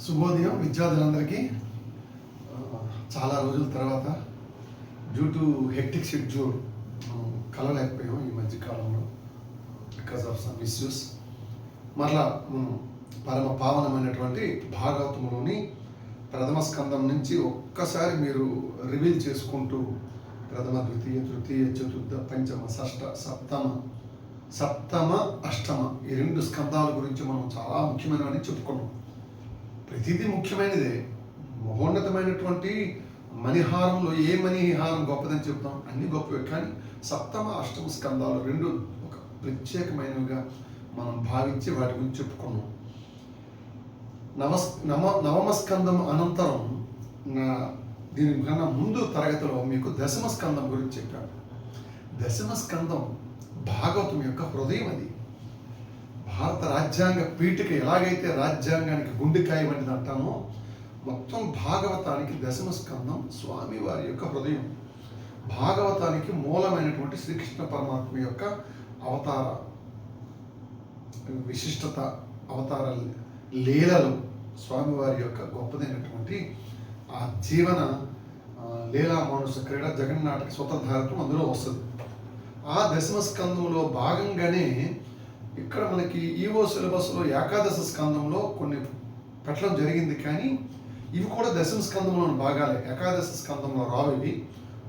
శుభోదయం విద్యార్థులందరికీ. చాలా రోజుల తర్వాత డ్యూ టు హెక్టిక్ షెడ్యూల్ మనం కలవలేకపోయాం ఈ మధ్యకాలంలో బికాస్ ఆఫ్ సమ్ ఇష్యూస్. మరలా మనం పరమ పావనమైనటువంటి భాగవతంలోని ప్రథమ స్కందం నుంచి ఒక్కసారి మీరు రివీల్ చేసుకుంటూ ప్రథమ, ద్వితీయ, తృతీయ, చతుర్థ, పంచమ, షష్ఠ, సప్తమ, అష్టమ ఈ రెండు స్కందాల గురించి మనం చాలా ముఖ్యమైనవని చెప్పుకున్నాం. ప్రతిదీ ముఖ్యమైనదే. మహోన్నతమైనటువంటి మణిహారంలో ఏ మణిహారం గొప్పదని చెప్తాం, అన్ని గొప్పవే. కానీ సప్తమ, అష్టమ స్కందాలు రెండు ఒక ప్రత్యేకమైనవిగా మనం భావించి వాటి గురించి చెప్పుకున్నాం. నవమ స్కందం అనంతరం దీనికన్నా ముందు తరగతిలో మీకు దశమ స్కందం గురించి చెప్పాను. దశమ స్కందం భాగవతం యొక్క హృదయం. అది భారత రాజ్యాంగ పీఠిక ఎలాగైతే రాజ్యాంగానికి గుండెకాయ వంటిది అంటామో, మొత్తం భాగవతానికి దశమ స్కందం స్వామివారి యొక్క హృదయం. భాగవతానికి మూలమైనటువంటి శ్రీకృష్ణ పరమాత్మ యొక్క అవతార విశిష్టత, అవతార లీలలు, స్వామివారి యొక్క గొప్పదైనటువంటి ఆ జీవన లీలా మానుష క్రీడ, జగన్నాటక స్వతధారత్వం అందులో వస్తుంది. ఆ దశమ స్కందంలో భాగంగానే ఇక్కడ మనకి ఈవో సిలబస్లో ఏకాదశ స్కందంలో కొన్ని పెట్టడం జరిగింది. కానీ ఇవి కూడా దశమ స్కందంలోని భాగాలే, ఏకాదశ స్కందంలో రావు ఇవి.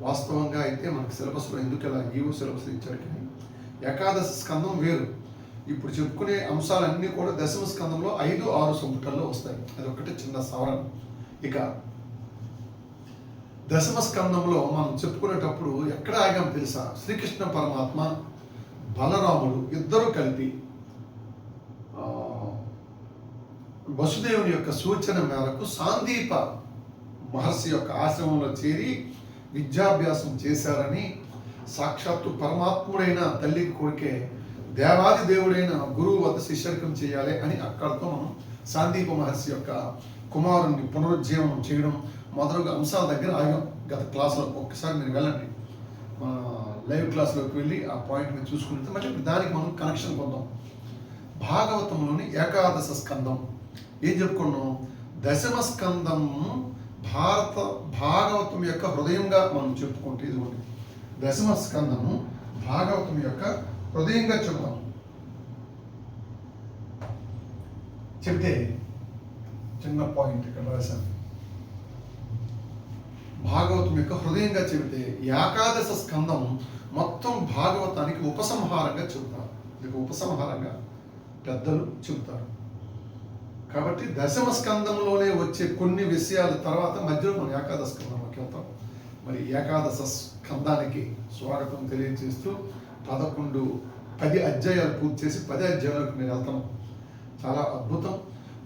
వాస్తవంగా అయితే మనకి సిలబస్లో ఎందుకు ఇలా ఈవో సిలబస్ ఇచ్చారు, కానీ ఏకాదశ స్కందం వేరు. ఇప్పుడు చెప్పుకునే అంశాలన్నీ కూడా దశమ స్కందంలో 5-6 సంపుటాల్లో వస్తాయి. అది ఒకటి చిన్న సవరణ. ఇక దశమ స్కందంలో మనం చెప్పుకునేటప్పుడు ఎక్కడ ఆగాం తెలుసా? శ్రీకృష్ణ పరమాత్మ, బలరాముడు ఇద్దరూ కలిపి వసుదేవుని యొక్క సూచన మేరకు సాందీప మహర్షి యొక్క ఆశ్రమంలో చేరి విద్యాభ్యాసం చేశారని, సాక్షాత్తు పరమాత్ముడైన తల్లికి కొడుకే దేవాది దేవుడైన గురువు వద్ద శిష్యర్కం చేయాలి అని అక్కడితో మనం సాందీప మహర్షి యొక్క కుమారుణ్ణి పునరుజ్జీవనం చేయడం మొదలుగా అంశాల దగ్గర ఆగాం గత క్లాసులో. ఒక్కసారి మీరు వెళ్ళండి, మన లైవ్ క్లాస్లోకి వెళ్ళి ఆ పాయింట్ మీరు చూసుకుంటే మళ్ళీ దానికి మనం కనెక్షన్ పొందాం. భాగవతంలోని ఏకాదశ స్కందం ఏం చెప్పుకున్నాం? దశమ స్కందం భాగవతం యొక్క హృదయంగా మనం చెప్పుకుంటే, ఇదిగోండి దశమ స్కందము భాగవతం యొక్క హృదయంగా చెప్తాం. చెప్తే చిన్న పాయింట్ ఇక్కడ రాశాను. భాగవతం యొక్క హృదయంగా చెబితే ఏకాదశ స్కందం మొత్తం భాగవతానికి ఉపసంహారంగా చెబుతారు. ఇది ఉపసంహారంగా పెద్దలు చెబుతారు. కాబట్టి దశమ స్కందంలోనే వచ్చే కొన్ని విషయాల తర్వాత మధ్యలో మనం ఏకాదశ స్కందంలోకి వెళ్తాం. మరి ఏకాదశ స్కందానికి స్వాగతం తెలియజేస్తూ 10 అధ్యాయాలు పూర్తి చేసి 10 అధ్యాయాలకు నేను వెళ్తాను. చాలా అద్భుతం.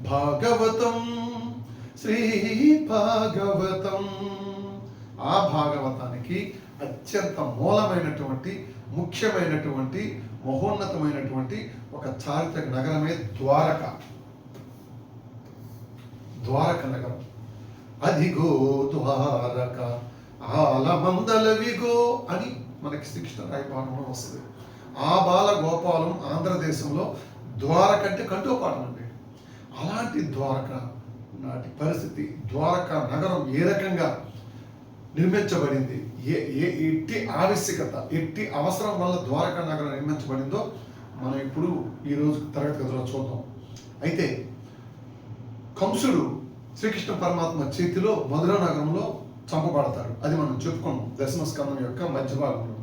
భాగవతం, శ్రీ భాగవతం. ఆ భాగవతానికి అత్యంత మూలమైనటువంటి, ముఖ్యమైనటువంటి, మహోన్నతమైనటువంటి ఒక చారిత్రక నగరమే ద్వారక. ద్వారక నగరం. అదిగో ద్వారక ఆలమందలవిగో అని మనకి శ్రీకృష్ణ రాయపాఠంలో వస్తుంది. ఆ బాల గోపాలం ఆంధ్రదేశంలో ద్వారక అంటే కంటోపాఠం అండి. అలాంటి ద్వారక నాటి పరిస్థితి, ద్వారక నగరం ఏ రకంగా నిర్మించబడింది, ఎట్టి ఆవశ్యకత, ఎట్టి అవసరం వల్ల ద్వారకా నగరం నిర్మించబడిందో మనం ఇప్పుడు ఈరోజు తరగతి గదిలో చూద్దాం. అయితే కంసుడు శ్రీకృష్ణ పరమాత్మ చేతిలో మధురా నగరంలో చంపబడతాడు. అది మనం చెప్పుకున్నాం దశమ స్కందం యొక్క మధ్య భాగంలో.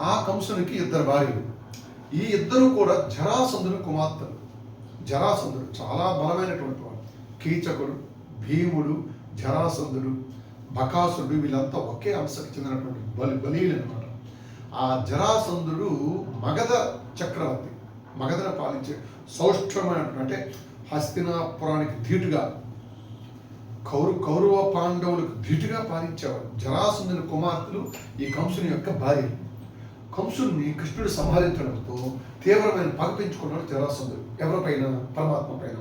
ఆ కంసునికి 2 భార్యలు. ఈ ఇద్దరు కూడా జరాసంధుని కుమార్తెలు. జరాసంధుడు చాలా బలమైనటువంటి వాడు. కీచకుడు, భీముడు, జరాసంధుడు, బకాసురుడు వీళ్ళంతా ఒకే అంశకు చెందినటువంటి బలీలు అనమాట. ఆ జరాసంధుడు మగధ చక్రవర్తి, మగధను పాలించే సౌష్ఠమైనటువంటి, అంటే హస్తినాపురానికి ధీటుగా, కౌరవ పాండవులకు ధీటుగా పాలించేవాడు. జరాసంధుని కుమార్తెలు ఈ కంసుని యొక్క భార్యలు. కంసుని కృష్ణుడు సంహరించడంతో తీవ్రమైన పగ పెంచుకున్నాడు జరాసంధుడు. ఎవరిపైన? పరమాత్మ పైన.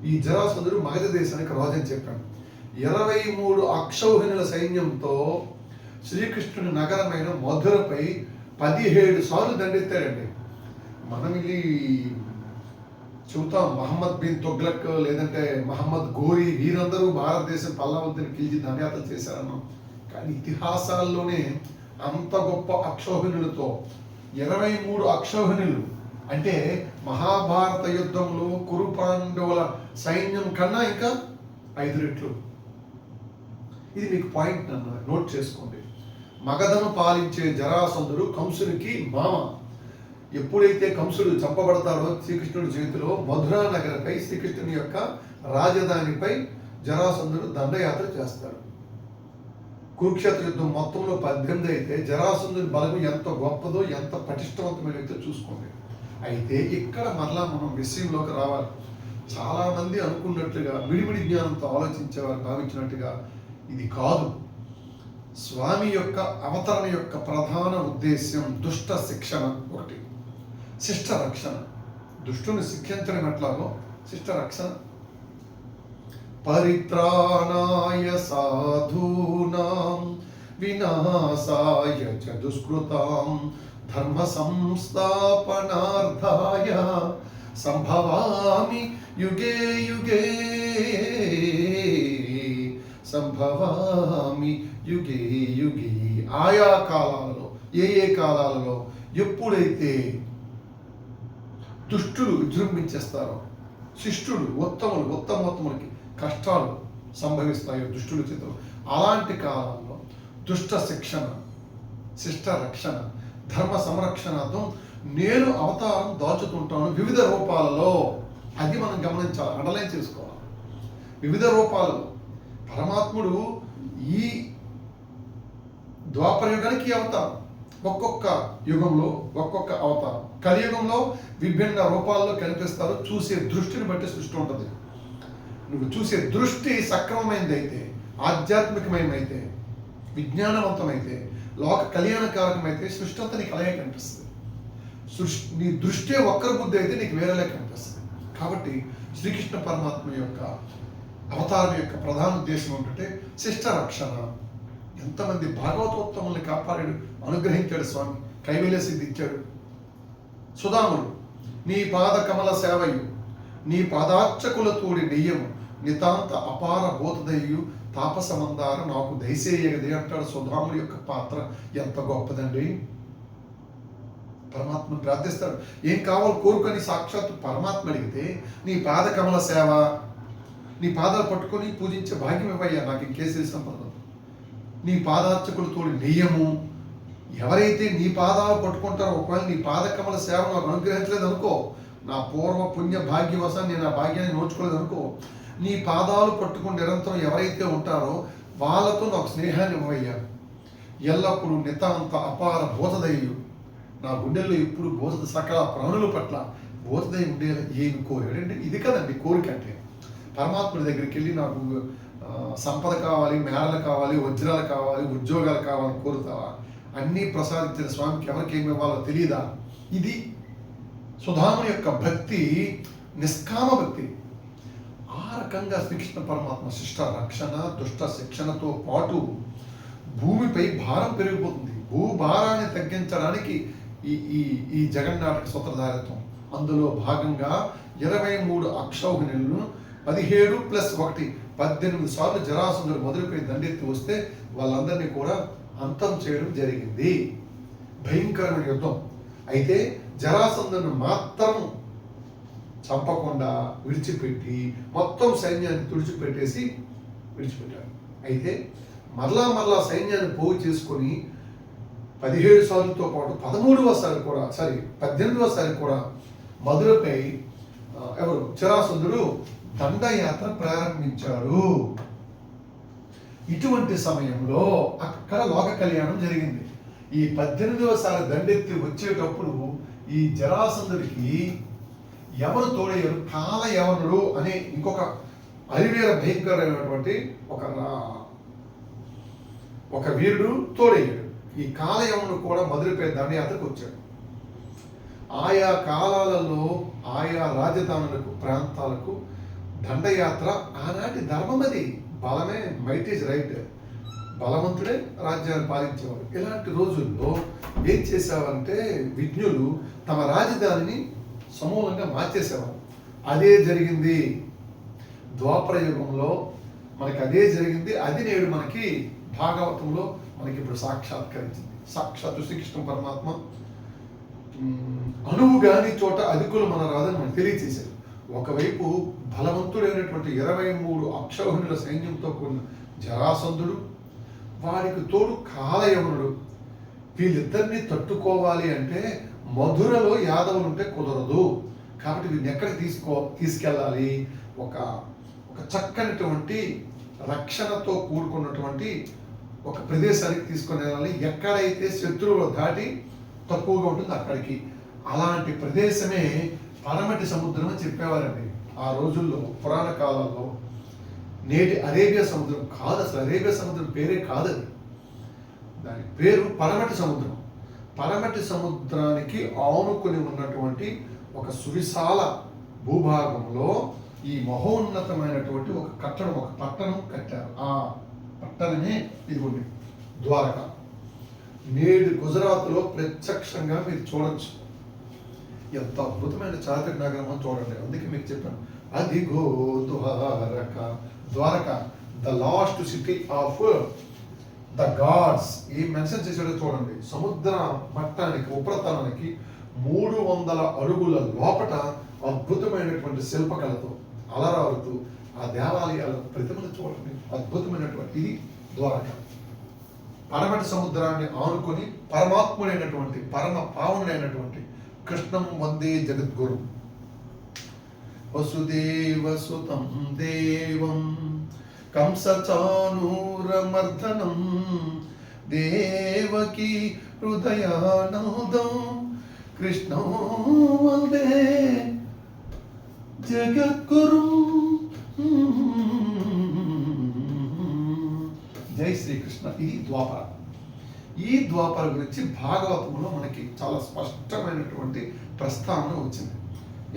ఈ జరాసంధుడు మగధ దేశానికి రాజు అని చెప్పాడు. 23 అక్షౌహిణుల సైన్యంతో శ్రీకృష్ణుని నగరమైన మధురపై 17 సార్లు దండెత్తాడండి. మనం వెళ్ళి చెబుతాం మహమ్మద్ బిన్ తుగ్లక్ లేదంటే మహమ్మద్ గోరి వీరందరూ భారతదేశం పల్లవంతిని పిలిచి దండయాత్ర చేశారన్నాం. కానీ ఇతిహాసాల్లోనే అంత గొప్ప అక్షౌహిణులతో 23 అక్షౌహిణులు అంటే మహాభారత యుద్ధంలో కురు పాండవుల సైన్యం కన్నా ఇంకా 5 రెట్లు. ఇది మీకు పాయింట్ నన్ను నోట్ చేసుకోండి. మగధను పాలించే జరాసంధుడు కంసునికి మామ. ఎప్పుడైతే కంసుడు చంపబడతాడో శ్రీకృష్ణుడి చేతిలో మధురా నగరపై శ్రీకృష్ణుని యొక్క రాజధానిపై జరాసంధుడు దండయాత్ర చేస్తాడు. కురుక్షేత్ర యుద్ధం మొత్తంలో 18 అయితే జరాసంధుని బలం ఎంత గొప్పదో ఎంత పటిష్టవంతమైనదో చూసుకోండి. అయితే ఇక్కడ మరలా మనం విషయంలోకి రావాలి. చాలామంది అనుకున్నట్లుగా విడివిడి జ్ఞానంతో ఆలోచించేవారు భావించినట్టుగా ఇది కాదు. స్వామి యొక్క అవతరణ యొక్క ప్రధాన ఉద్దేశ్యం దుష్ట శిక్షణ ఒకటి, శిష్ట రక్షణ. దుష్టుని శిక్షించడం ఎట్లాగో శిష్ట రక్షణ. పరిత్రాణాయ సాధూనాం వినాశాయ చ దుష్కృతాం ధర్మ సంస్థాపనార్థాయ సంభవామి యుగే యుగే సంభవామి యుగే యుగే. ఆయా కాలాలలో ఏ కాలాలలో ఎప్పుడైతే దుష్టులు విజృంభించేస్తారో శిష్టులు ఉత్తమోత్తములకి కష్టాలు సంభవిస్తాయో దుష్టుల చేతులు, అలాంటి కాలంలో దుష్ట శిక్షణ, శిష్ట రక్షణ, ధర్మ సంరక్షణతో నేను అవతారం దాచుతుంటాను వివిధ రూపాలలో. అది మనం గమనించాలి, అండర్లైన్ చేసుకోవాలి. వివిధ రూపాలలో పరమాత్ముడు ఈ ద్వాపర యుగానికి అవతారం, ఒక్కొక్క యుగంలో ఒక్కొక్క అవతారం. కలియుగంలో విభిన్న రూపాల్లో కనిపిస్తారు. చూసే దృష్టిని బట్టి సృష్టి ఉంటుంది. నువ్వు చూసే దృష్టి సక్రమమైనదైతే, ఆధ్యాత్మికమైనదైతే, విజ్ఞానవంతమైతే, లోక కళ్యాణకారకమైతే సృష్టి అంతా నీకు అలాగే కనిపిస్తుంది. నీ దృష్టి ఒక్కరి బుద్ధి అయితే నీకు వేరేలా కనిపిస్తుంది. కాబట్టి శ్రీకృష్ణ పరమాత్మ యొక్క అవతారం యొక్క ప్రధాన ఉద్దేశం ఏంటంటే శిష్ట రక్షణ. ఎంతమంది భాగవతోత్తముల్ని కాపాడాడు, అనుగ్రహించాడు స్వామి, కైవల్య సిద్ధి ఇచ్చాడు. సుధాముడు నీ పాద కమల సేవయు నీ పాదార్చకుల తోడి నెయ్యము నితాంత అపార బోధదయ్యు తాపసమందార నాకు దయసేయగదే అంటాడు. సుధాముడి యొక్క పాత్ర ఎంత గొప్పదండి. పరమాత్మను ప్రార్థిస్తాడు, ఏం కావాలో కోరుకొని సాక్షాత్తు పరమాత్మ అడిగితే నీ పాద కమల సేవ, నీ పాదాలు పట్టుకొని పూజించే భాగ్యం ఇవ్వయ్యా, నాకు ఇంకేసి సంపద. నీ పాదార్చకులు తోడి నెయ్యము, ఎవరైతే నీ పాదాలు పట్టుకుంటారో ఒకవేళ నీ పాదకమల సేవ నాకు అనుగ్రహించలేదు అనుకో, నా పూర్వ పుణ్య భాగ్యవశాన్ని నేను ఆ భాగ్యాన్ని నోచుకోలేదు అనుకో, నీ పాదాలు పట్టుకుని నిరంతరం ఎవరైతే ఉంటారో వాళ్ళతో నాకు స్నేహాన్ని ఇవ్వయ్యా. ఎల్లప్పుడూ నితాంత అపార బోధదయ్యు, నా గుండెల్లో ఎప్పుడు బోధ సకల ప్రాణుల పట్ల బోధదయ్య ఉండేలా ఏమి కోరాడంటే ఇది కదండి కోరిక అంటే. పరమాత్ముడి దగ్గరికి వెళ్ళి నాకు సంపద కావాలి, మేళలు కావాలి, వజ్రాలు కావాలి, ఉద్యోగాలు కావాలని కోరుతావా? అన్నీ ప్రసాదించిన స్వామికి ఎవరికి ఏమి ఇవ్వాలో తెలియదా? ఇది సుధాముని యొక్క భక్తి, నిష్కామ భక్తి. ఆ రకంగా శ్రీకృష్ణ పరమాత్మ శిష్ట రక్షణ, దుష్ట శిక్షణతో పాటు భూమిపై భారం పెరిగిపోతుంది. భూభారాన్ని తగ్గించడానికి ఈ ఈ ఈ జగన్నాటక సూత్రధారిత్వం. అందులో భాగంగా 23 అక్షౌహిణులను 17+1 18 సార్లు జరాసంధుడు మొదలుపై దండెత్తి వస్తే వాళ్ళందరినీ కూడా అంతం చేయడం జరిగింది. భయంకరమైన యుద్ధం. అయితే జరాసంధుని మాత్రం చంపకుండా విడిచిపెట్టి మొత్తం సైన్యాన్ని తుడిచిపెట్టేసి విడిచిపెట్టాడు. అయితే మరలా సైన్యాన్ని పోగు చేసుకొని 17 సార్లతో పాటు 18వ సారి కూడా మధురపై ఎవరు జరాసంధుడు దండయాత్ర ప్రారంభించాడు. ఇటువంటి సమయంలో అక్కడ లోక కళ్యాణం జరిగింది. ఈ 18వ సారి దండెత్తి వచ్చేటప్పుడు ఈ జరాసంధుడికి ఎవరు తోడయ్యారు? కాలయవనుడు అనే ఇంకొక అరివేర భయంకరమైనటువంటి ఒక వీరుడు తోడయ్యాడు. ఈ కాలయవనుడు కూడా మధురపై దండయాత్రకు వచ్చాడు. ఆయా కాలాలలో ఆయా రాజధానులకు ప్రాంతాలకు దండయాత్ర ఆనాటి ధర్మం. అది బలమే, మైట్ ఈజ్ రైట్, బలవంతుడే రాజ్యాన్ని పాలించేవాడు. ఇలాంటి రోజుల్లో ఏం చేసేవారంటే విజ్ఞులు తమ రాజధానిని సమూలంగా మార్చేసేవారు. అదే జరిగింది ద్వాపర యుగంలో, మనకి అదే జరిగింది. అది నేడు మనకి భాగవతంలో మనకి ఇప్పుడు సాక్షాత్కరించింది. సాక్షాత్తు శ్రీకృష్ణ పరమాత్మ అణువు గాని చోట అధికులు మన రాదని మనకు తెలియచేశారు. ఒకవైపు బలవంతుడైనటువంటి 23 అక్షౌహిణుల సైన్యంతో కూడిన జరాసంధుడు, వారికి తోడు కాలయవనుడు. వీళ్ళిద్దరిని తట్టుకోవాలి అంటే మధురలో యాదవులు ఉంటే కుదరదు. కాబట్టి వీళ్ళని ఎక్కడికి తీసుకెళ్ళాలి? ఒక చక్కనటువంటి రక్షణతో కూడుకున్నటువంటి ఒక ప్రదేశానికి తీసుకొని వెళ్ళాలి. ఎక్కడైతే శత్రువులు దాటి తక్కువగా ఉంటుంది అక్కడికి. అలాంటి ప్రదేశమే పడమటి సముద్రం అని చెప్పేవారండి ఆ రోజుల్లో, పురాణ కాలాల్లో. నేటి అరేబియా సముద్రం కాదు, అసలు అరేబియా సముద్రం పేరే కాదది. దాని పేరు పడమటి సముద్రం. పడమటి సముద్రానికి ఆనుకొని ఉన్నటువంటి ఒక సువిశాల భూభాగంలో ఈ మహోన్నతమైనటువంటి ఒక పట్టణం కట్టారు. ఆ పట్టణమే ఇదిగోండి ద్వారక. నేడు గుజరాత్లో ప్రత్యక్షంగా మీరు చూడొచ్చు. ఎంత అద్భుతమైన చారిత్రక నగరం అని చూడండి. అందుకే మీకు చెప్పాను, అదిగో Dwarka, the lost city of the gods. ఈ మెన్షన్ చేసాడో చూడండి. సముద్ర మట్టానికి ఉపరితలానికి 300 అడుగుల లోపట అద్భుతమైనటువంటి శిల్పకళతో అలరారుతూ ఆ దేవాలయాల ప్రతిమలు చూడండి. అద్భుతమైనటువంటి ఇది ద్వారక. పడమటి సముద్రాన్ని ఆనుకొని పరమాత్ముడైనటువంటి పరమ పావనుడైనటువంటి కృష్ణం వందే జగద్గురు. వసుదేవసుతం దేవం కంసచానూరమర్దనం దేవకీ హృదయానందం కృష్ణం వందే జగద్గురు. జై శ్రీకృష్ణ. ఇది ద్వాపర. ఈ ద్వాపర గురించి భాగవతంలో మనకి చాలా స్పష్టమైనటువంటి ప్రస్తావన వచ్చింది.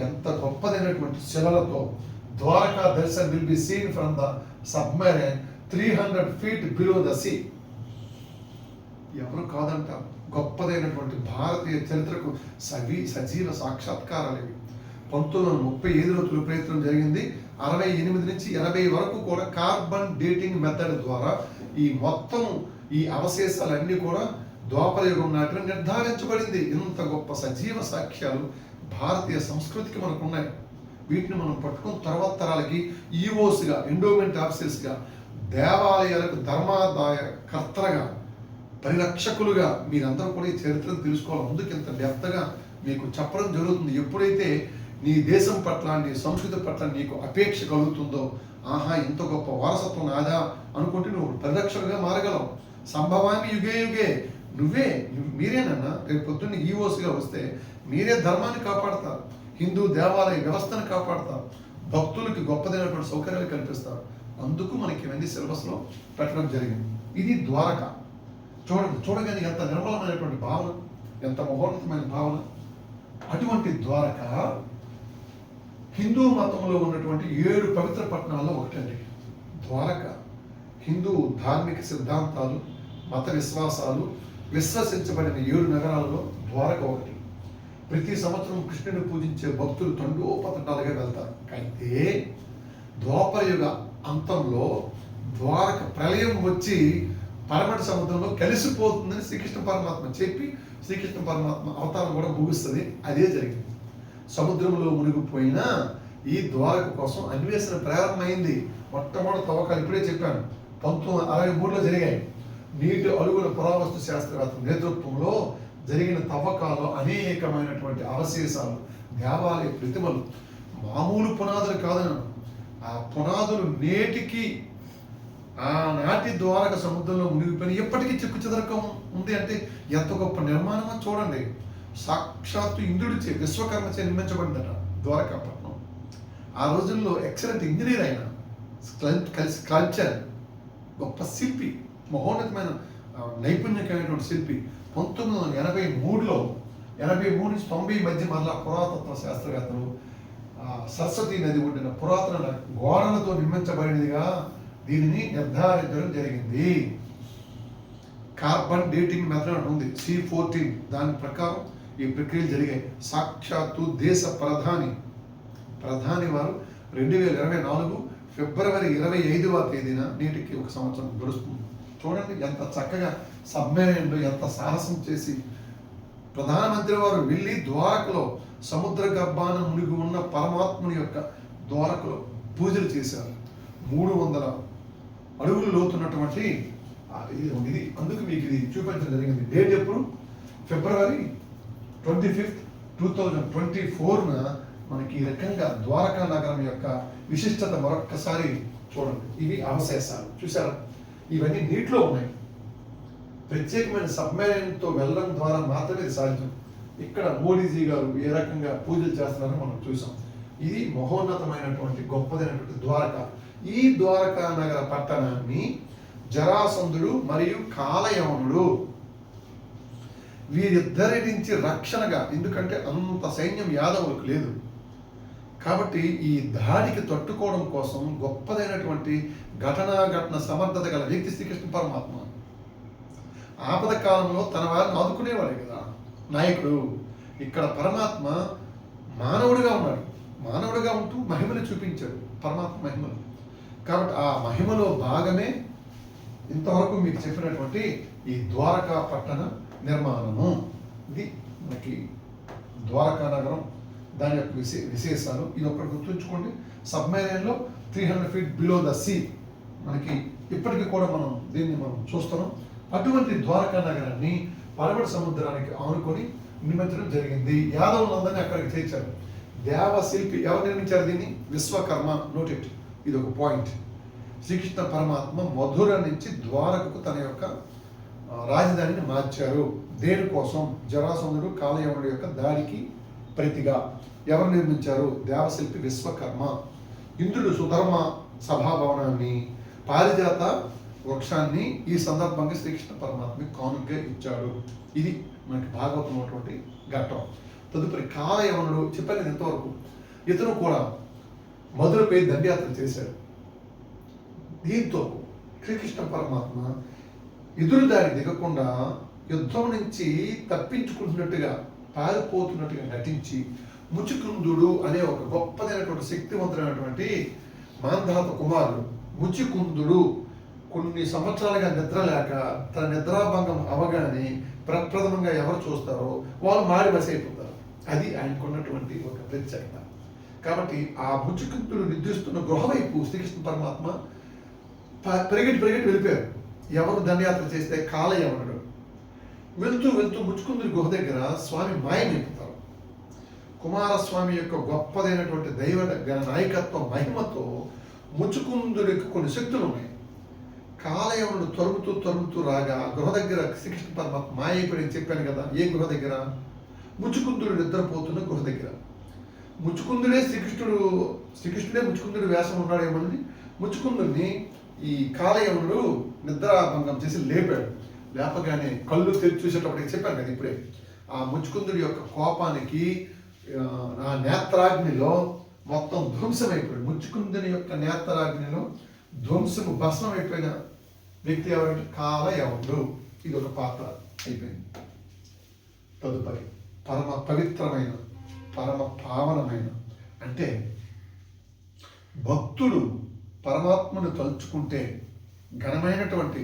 ఎంత గొప్పదైనటువంటి శిలలతో Dwaraka darshan will be seen from the submarine 300 feet below the sea. ఎవరు కాదంట, గొప్పదైనటువంటి భారతీయ చరిత్రకు సజీవ సాక్షాత్కారాలు ఇవి. 1935లో తొలి ప్రయత్నం జరిగింది. 68 నుంచి 80 వరకు కూడా కార్బన్ డేటింగ్ మెథడ్ ద్వారా ఈ మొత్తం ఈ అవశేషాలన్నీ కూడా ద్వాపర యుగం నాటిని నిర్ధారించబడింది. ఇంత గొప్ప సజీవ సాక్ష్యాలు భారతీయ సంస్కృతికి మనకు ఉన్నాయి. వీటిని మనం పట్టుకుని తర్వాత తరాలకి ఈవోస్గా, ఎండోమెంట్ ఆఫీసర్స్గా, దేవాలయాలకు ధర్మాదాయ కర్తలుగా, పరిరక్షకులుగా మీరందరూ కూడా ఈ చరిత్రను తెలుసుకోవాలి. అందుకు ఇంత డెప్త్గా మీకు చెప్పడం జరుగుతుంది. ఎప్పుడైతే నీ దేశం పట్ల, నీ సంస్కృతి పట్ల నీకు అపేక్ష కలుగుతుందో, ఆహా ఇంత గొప్ప వారసత్వం నాదా అనుకుంటే నువ్వు పరిరక్షకులుగా మారగలవు. సంభవాన్ని యుగే యుగే మీరేనన్నా రేపు పొద్దున్న ఈఓస్గా వస్తే మీరే ధర్మాన్ని కాపాడతారు, హిందూ దేవాలయ వ్యవస్థను కాపాడతారు, భక్తులకి గొప్పదైనటువంటి సౌకర్యాలు కల్పిస్తారు. అందుకు మనకి ఇవన్నీ సిలబస్లో పెట్టడం జరిగింది. ఇది ద్వారక. చూడగానే ఎంత నిర్మలమైనటువంటి భావన, ఎంత మహోన్నతమైన భావన. అటువంటి ద్వారక హిందూ మతంలో ఉన్నటువంటి 7 పవిత్ర పట్టణాల్లో ఒకటండి ద్వారక. హిందూ ధార్మిక సిద్ధాంతాలు, మత విశ్వాసాలు విశ్వసించబడిన 7 నగరాలలో ద్వారక ఒకటి. ప్రతి సంవత్సరం కృష్ణుని పూజించే భక్తులు తండోపతండాలుగా వెళ్తారు. అయితే ద్వాపర యుగ అంతంలో ద్వారక ప్రళయం వచ్చి పడమటి సముద్రంలో కలిసిపోతుందని శ్రీకృష్ణ పరమాత్మ చెప్పి, శ్రీకృష్ణ పరమాత్మ అవతారం కూడా ముగుస్తుంది. అదే జరిగింది. సముద్రంలో మునిగిపోయినా ఈ ద్వారక కోసం అన్వేషణ ప్రారంభమైంది. మొట్టమొదటి తవ్వకాలు ఇప్పుడే చెప్పాను 1963లో జరిగాయి. నీటి అడుగుల పురావస్తు శాస్త్రవేత్తల నేతృత్వంలో జరిగిన తవ్వకాల్లో అనేకమైనటువంటి అవశేషాలు, దేవాలయ ప్రతిమలు, మామూలు పునాదులు కాదను. ఆ పునాదులు నేటికి ఆనాటి ద్వారక సముద్రంలో మునిగిపోయిన ఎప్పటికీ చెక్కు చెదరకం ఉంది. అంటే ఎంత గొప్ప నిర్మాణం అని చూడండి. సాక్షాత్తు ఇంద్రుడిచే, విశ్వకర్మచే నిర్మించబడిందట ద్వారకాపట్నం. ఆ రోజుల్లో ఎక్సలెంట్ ఇంజనీర్ అయిన స్కల్ప్చర్, గొప్ప శిల్పి, మహోన్నతమైన నైపుణ్యకమైనటువంటి శిల్పి. 1983లో 83 నుంచి 90 మధ్య మరలా పురాతత్వ శాస్త్రవేత్తలు సరస్వతి నది ఒడ్డిన పురాతన గోడలతో నిర్మించబడినదిగా దీనిని నిర్ధారించడం జరిగింది. కార్బన్ డేటింగ్ మెథడ్ ఉంది, C14. దాని ప్రకారం ఈ ప్రక్రియలు జరిగాయి. సాక్షాత్తు దేశ ప్రధాని ప్రధాని వారు 2024 ఫిబ్రవరి 25వ తేదీన నేటికి 1 సంవత్సరం గడుస్తుంది. చూడండి ఎంత చక్కగా సబ్మెరైన్లో ఎంత సాహసం చేసి ప్రధానమంత్రి వారు వెళ్ళి ద్వారకలో సముద్ర గర్భాన మునిగి ఉన్న పరమాత్ముని యొక్క ద్వారకలో పూజలు చేశారు. 300 అడుగులు లోతున్నటువంటి ఇది అందుకు మీకు ఇది చూపించడం జరిగింది. డేట్ ఎప్పుడు? ఫిబ్రవరి 25, 2024న మనకి ఈ రకంగా ద్వారకా నగరం యొక్క విశిష్టత మరొక్కసారి చూడండి. ఇవి అవశేషాలు చూసారా, ఇవన్నీ నీటిలో ఉన్నాయి. ప్రత్యేకమైన సబ్మెరైన్తో వెళ్ళడం ద్వారా మాత్రమే ఇది సాధ్యం. ఇక్కడ మోడీజీ గారు ఏ రకంగా పూజలు చేస్తున్నారో మనం చూసాం. ఇది మహోన్నతమైనటువంటి గొప్పదైనటువంటి ద్వారక. ఈ ద్వారకా నగర పట్టణాన్ని జరాసంధుడు మరియు కాలయవనుడు వీరిద్దరి నుంచి రక్షణగా, ఎందుకంటే అంత సైన్యం యాదవులకు లేదు కాబట్టి ఈ దాడికి తట్టుకోవడం కోసం గొప్పదైనటువంటి ఘటన సమర్థత గల వ్యక్తి శ్రీకృష్ణ పరమాత్మ. ఆపద కాలంలో తన వారిని ఆదుకునేవాడే కదా నాయకుడు. ఇక్కడ పరమాత్మ మానవుడిగా ఉన్నాడు. మానవుడిగా ఉంటూ మహిమను చూపించాడు, పరమాత్మ మహిమలు. కాబట్టి ఆ మహిమలో భాగమే ఇంతవరకు మీకు చెప్పినటువంటి ఈ ద్వారకా పట్టణ నిర్మాణము. ఇది మనకి ద్వారకా నగరం, దాని యొక్క విశేషాలు. ఇది ఒకటి గుర్తుంచుకోండి. సబ్మెరైన్లో 300 feet బిలో ద సీ మనకి ఇప్పటికీ కూడా దీన్ని మనం చూస్తున్నాం. అటువంటి ద్వారకా నగరాన్ని పడమటి సముద్రానికి ఆనుకొని నిర్మించడం జరిగింది. యాదవులందరినీ అక్కడికి చేర్చారు. దేవశిల్పి ఎవరు నిర్మించారు దీన్ని? విశ్వకర్మ. నోటెడ్, ఇది ఒక పాయింట్. శ్రీకృష్ణ పరమాత్మ మధుర నుంచి ద్వారకకు తన యొక్క రాజధానిని మార్చారు. దేనికోసం? జరాసంధుడు కాలయవనుడు యొక్క దాడికి ప్రతిగా. ఎవరు నిర్మించారు? దేవశిల్పి విశ్వకర్మ. ఇంద్రుడు సుధర్మ సభాభవనాన్ని, పారిజాత వృక్షాన్ని ఈ సందర్భంగా శ్రీకృష్ణ పరమాత్మ కానుకగా ఇచ్చాడు. ఇది మనకి భాగవతం ఉన్నటువంటి ఘట్టం. తదుపరి కాలయవనుడు చెప్పలేదు ఎంతవరకు. ఇతను కూడా మధురపై దండయాత్ర చేశాడు. దీంతో శ్రీకృష్ణ పరమాత్మ ఎదురు దారి దిగకుండా యుద్ధం నుంచి తప్పించుకుంటున్నట్టుగా, పారిపోతున్నట్టుగా నటించి ముచికుందుడు అనే ఒక గొప్పదైనటువంటి శక్తివంతుడైనటువంటి మాంధాత కుమారుడు ముచికుందుడు కొన్ని సంవత్సరాలుగా నిద్ర లేక తన నిద్రాభంగం అవగానే ప్రప్రథమంగా ఎవరు చూస్తారో వాళ్ళు మాడి బసి అయిపోతారు. అది ఆయనకున్నటువంటి ఒక ప్రత్యేకత. కాబట్టి ఆ ముచికుందుడు నిద్రిస్తున్న గృహ వైపు శ్రీకృష్ణ పరమాత్మ పరిగెట్టి వెళ్ళిపోయారు. ఎవరు దండయాత్ర చేస్తే కాలయవనుడు. వెళ్తూ ముచుకుందుడి గుహ దగ్గర స్వామి మాయమైపోతారు. కుమారస్వామి యొక్క గొప్పదైనటువంటి దైవ నాయకత్వ మహిమతో ముచుకుందుడికి కొన్ని శక్తులు ఉన్నాయి. కాలయవనుడు తరుముతూ రాగా గృహ దగ్గర శ్రీకృష్ణ పరమాత్మ మాయ అయిపోయి చెప్పాను కదా. ఏ గృహ దగ్గర? ముచుకుందుడు నిద్రపోతున్న గృహ దగ్గర. ముచుకుందుడే శ్రీకృష్ణుడే ముచుకుందుడు వేషం ఉన్నాడేమని ముచుకుందుడిని ఈ కాలయవనుడు నిద్రాభంగం చేసి లేపాడు. లేపగానే కళ్ళు తెరిచి చూసేటప్పటికి చెప్పాను కదా ఇప్పుడే, ఆ ముచుకుందుడి యొక్క కోపానికి ఆ నేత్రాగ్నిలో మొత్తం ధ్వంసమైపోయాడు. ముచుకుందుని యొక్క నేత్రాగ్నిలో ధ్వంసము భస్మం అయిపోయిన వ్యక్తి ఎవరంటే కాలయవనుడు. ఇది ఒక పాత్ర అయిపోయింది. తదుపరి పరమ పవిత్రమైన, పరమ పావనమైన, అంటే భక్తుడు పరమాత్మను తలుచుకుంటే, ఘనమైనటువంటి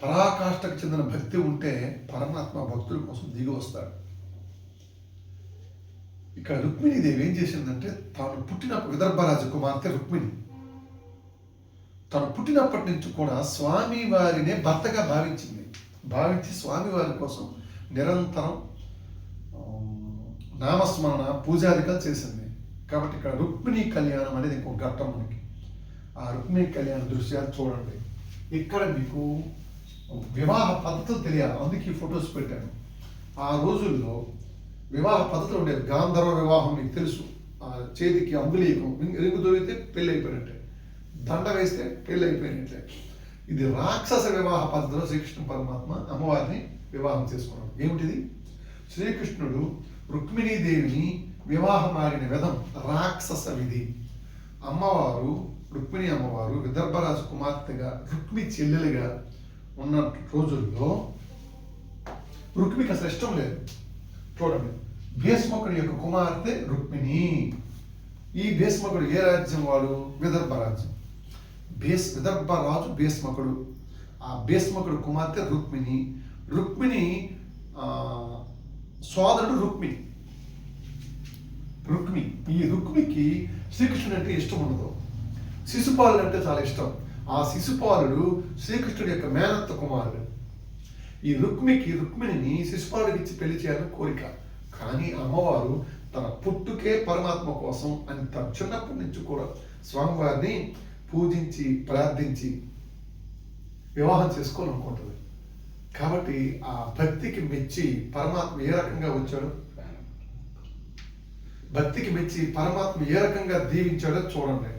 పరాకాష్ఠకు చెందిన భక్తి ఉంటే పరమాత్మ భక్తుల కోసం దిగి వస్తాడు. ఇక్కడ రుక్మిణీదేవి ఏం చేసిందంటే, తాను పుట్టినప్పుడు విదర్భ రాజకుమార్తె రుక్మిణి తను పుట్టినప్పటి నుంచి కూడా స్వామి వారినే భర్తగా భావించి స్వామి వారి కోసం నిరంతరం నామస్మరణ పూజాదికలు చేసింది. కాబట్టి ఇక్కడ రుక్మిణీ కళ్యాణం అనేది ఇంకొక ఘట్టం మనకి. ఆ రుక్మిణీ కళ్యాణ దృశ్యాలు చూడండి. ఇక్కడ మీకు వివాహ పద్ధతులు తెలియాలి, అందుకే ఫొటోస్ పెట్టాను. ఆ రోజుల్లో వివాహ పద్ధతులు ఉండేది. గాంధర్వ వివాహం మీకు తెలుసు. ఆ చేతికి అంగుళీకం, రింగు దొరికితే పెళ్ళి అయిపోయినట్టే, దండ వేస్తే పెళ్ళి అయిపోయినట్లే. ఇది రాక్షస వివాహ పద్ధతిలో శ్రీకృష్ణ పరమాత్మ అమ్మవారిని వివాహం చేసుకున్నాడు. ఏమిటిది? శ్రీకృష్ణుడు రుక్మిణీదేవిని వివాహం ఆడిన విధం రాక్షస విధి. అమ్మవారు, రుక్మిణి అమ్మవారు విదర్భరాజు కుమార్తెగా, రుక్మి చెల్లెలుగా ఉన్న రోజుల్లో రుక్మికి అసలు ఇష్టం లేదు. చూడండి, భీష్ముడి యొక్క కుమార్తె రుక్మిణి. ఈ భీష్మకుడు ఏ రాజ్యం వాడు? విదర్భ రాజ్యం. విదర్భ రాజు భీష్మకుడు. ఆ భీష్మకుడు కుమార్తె రుక్మిణి. రుక్మిణి సోదరుడు రుక్మిణి. ఈ రుక్మికి శ్రీకృష్ణుడు అంటే ఇష్టం ఉండదు. శిశుపాలుడు అంటే చాలా ఇష్టం. ఆ శిశుపాలుడు శ్రీకృష్ణుడి యొక్క మేనత్త కుమారుడు. ఈ రుక్మిణిని శిశుపాలుడికి ఇచ్చి పెళ్లి చేయాలని కోరిక. కానీ అమ్మవారు తన పుట్టుకే పరమాత్మ కోసం అని తన చిన్నప్పటి నుంచి కూడా స్వామివారిని పూజించి ప్రార్థించి వివాహం చేసుకోవాలనుకుంటుంది. కాబట్టి ఆ భక్తికి మెచ్చి పరమాత్మ ఏ రకంగా వచ్చాడు, భక్తికి మెచ్చి పరమాత్మ ఏ రకంగా దీవించాడో చూడండి.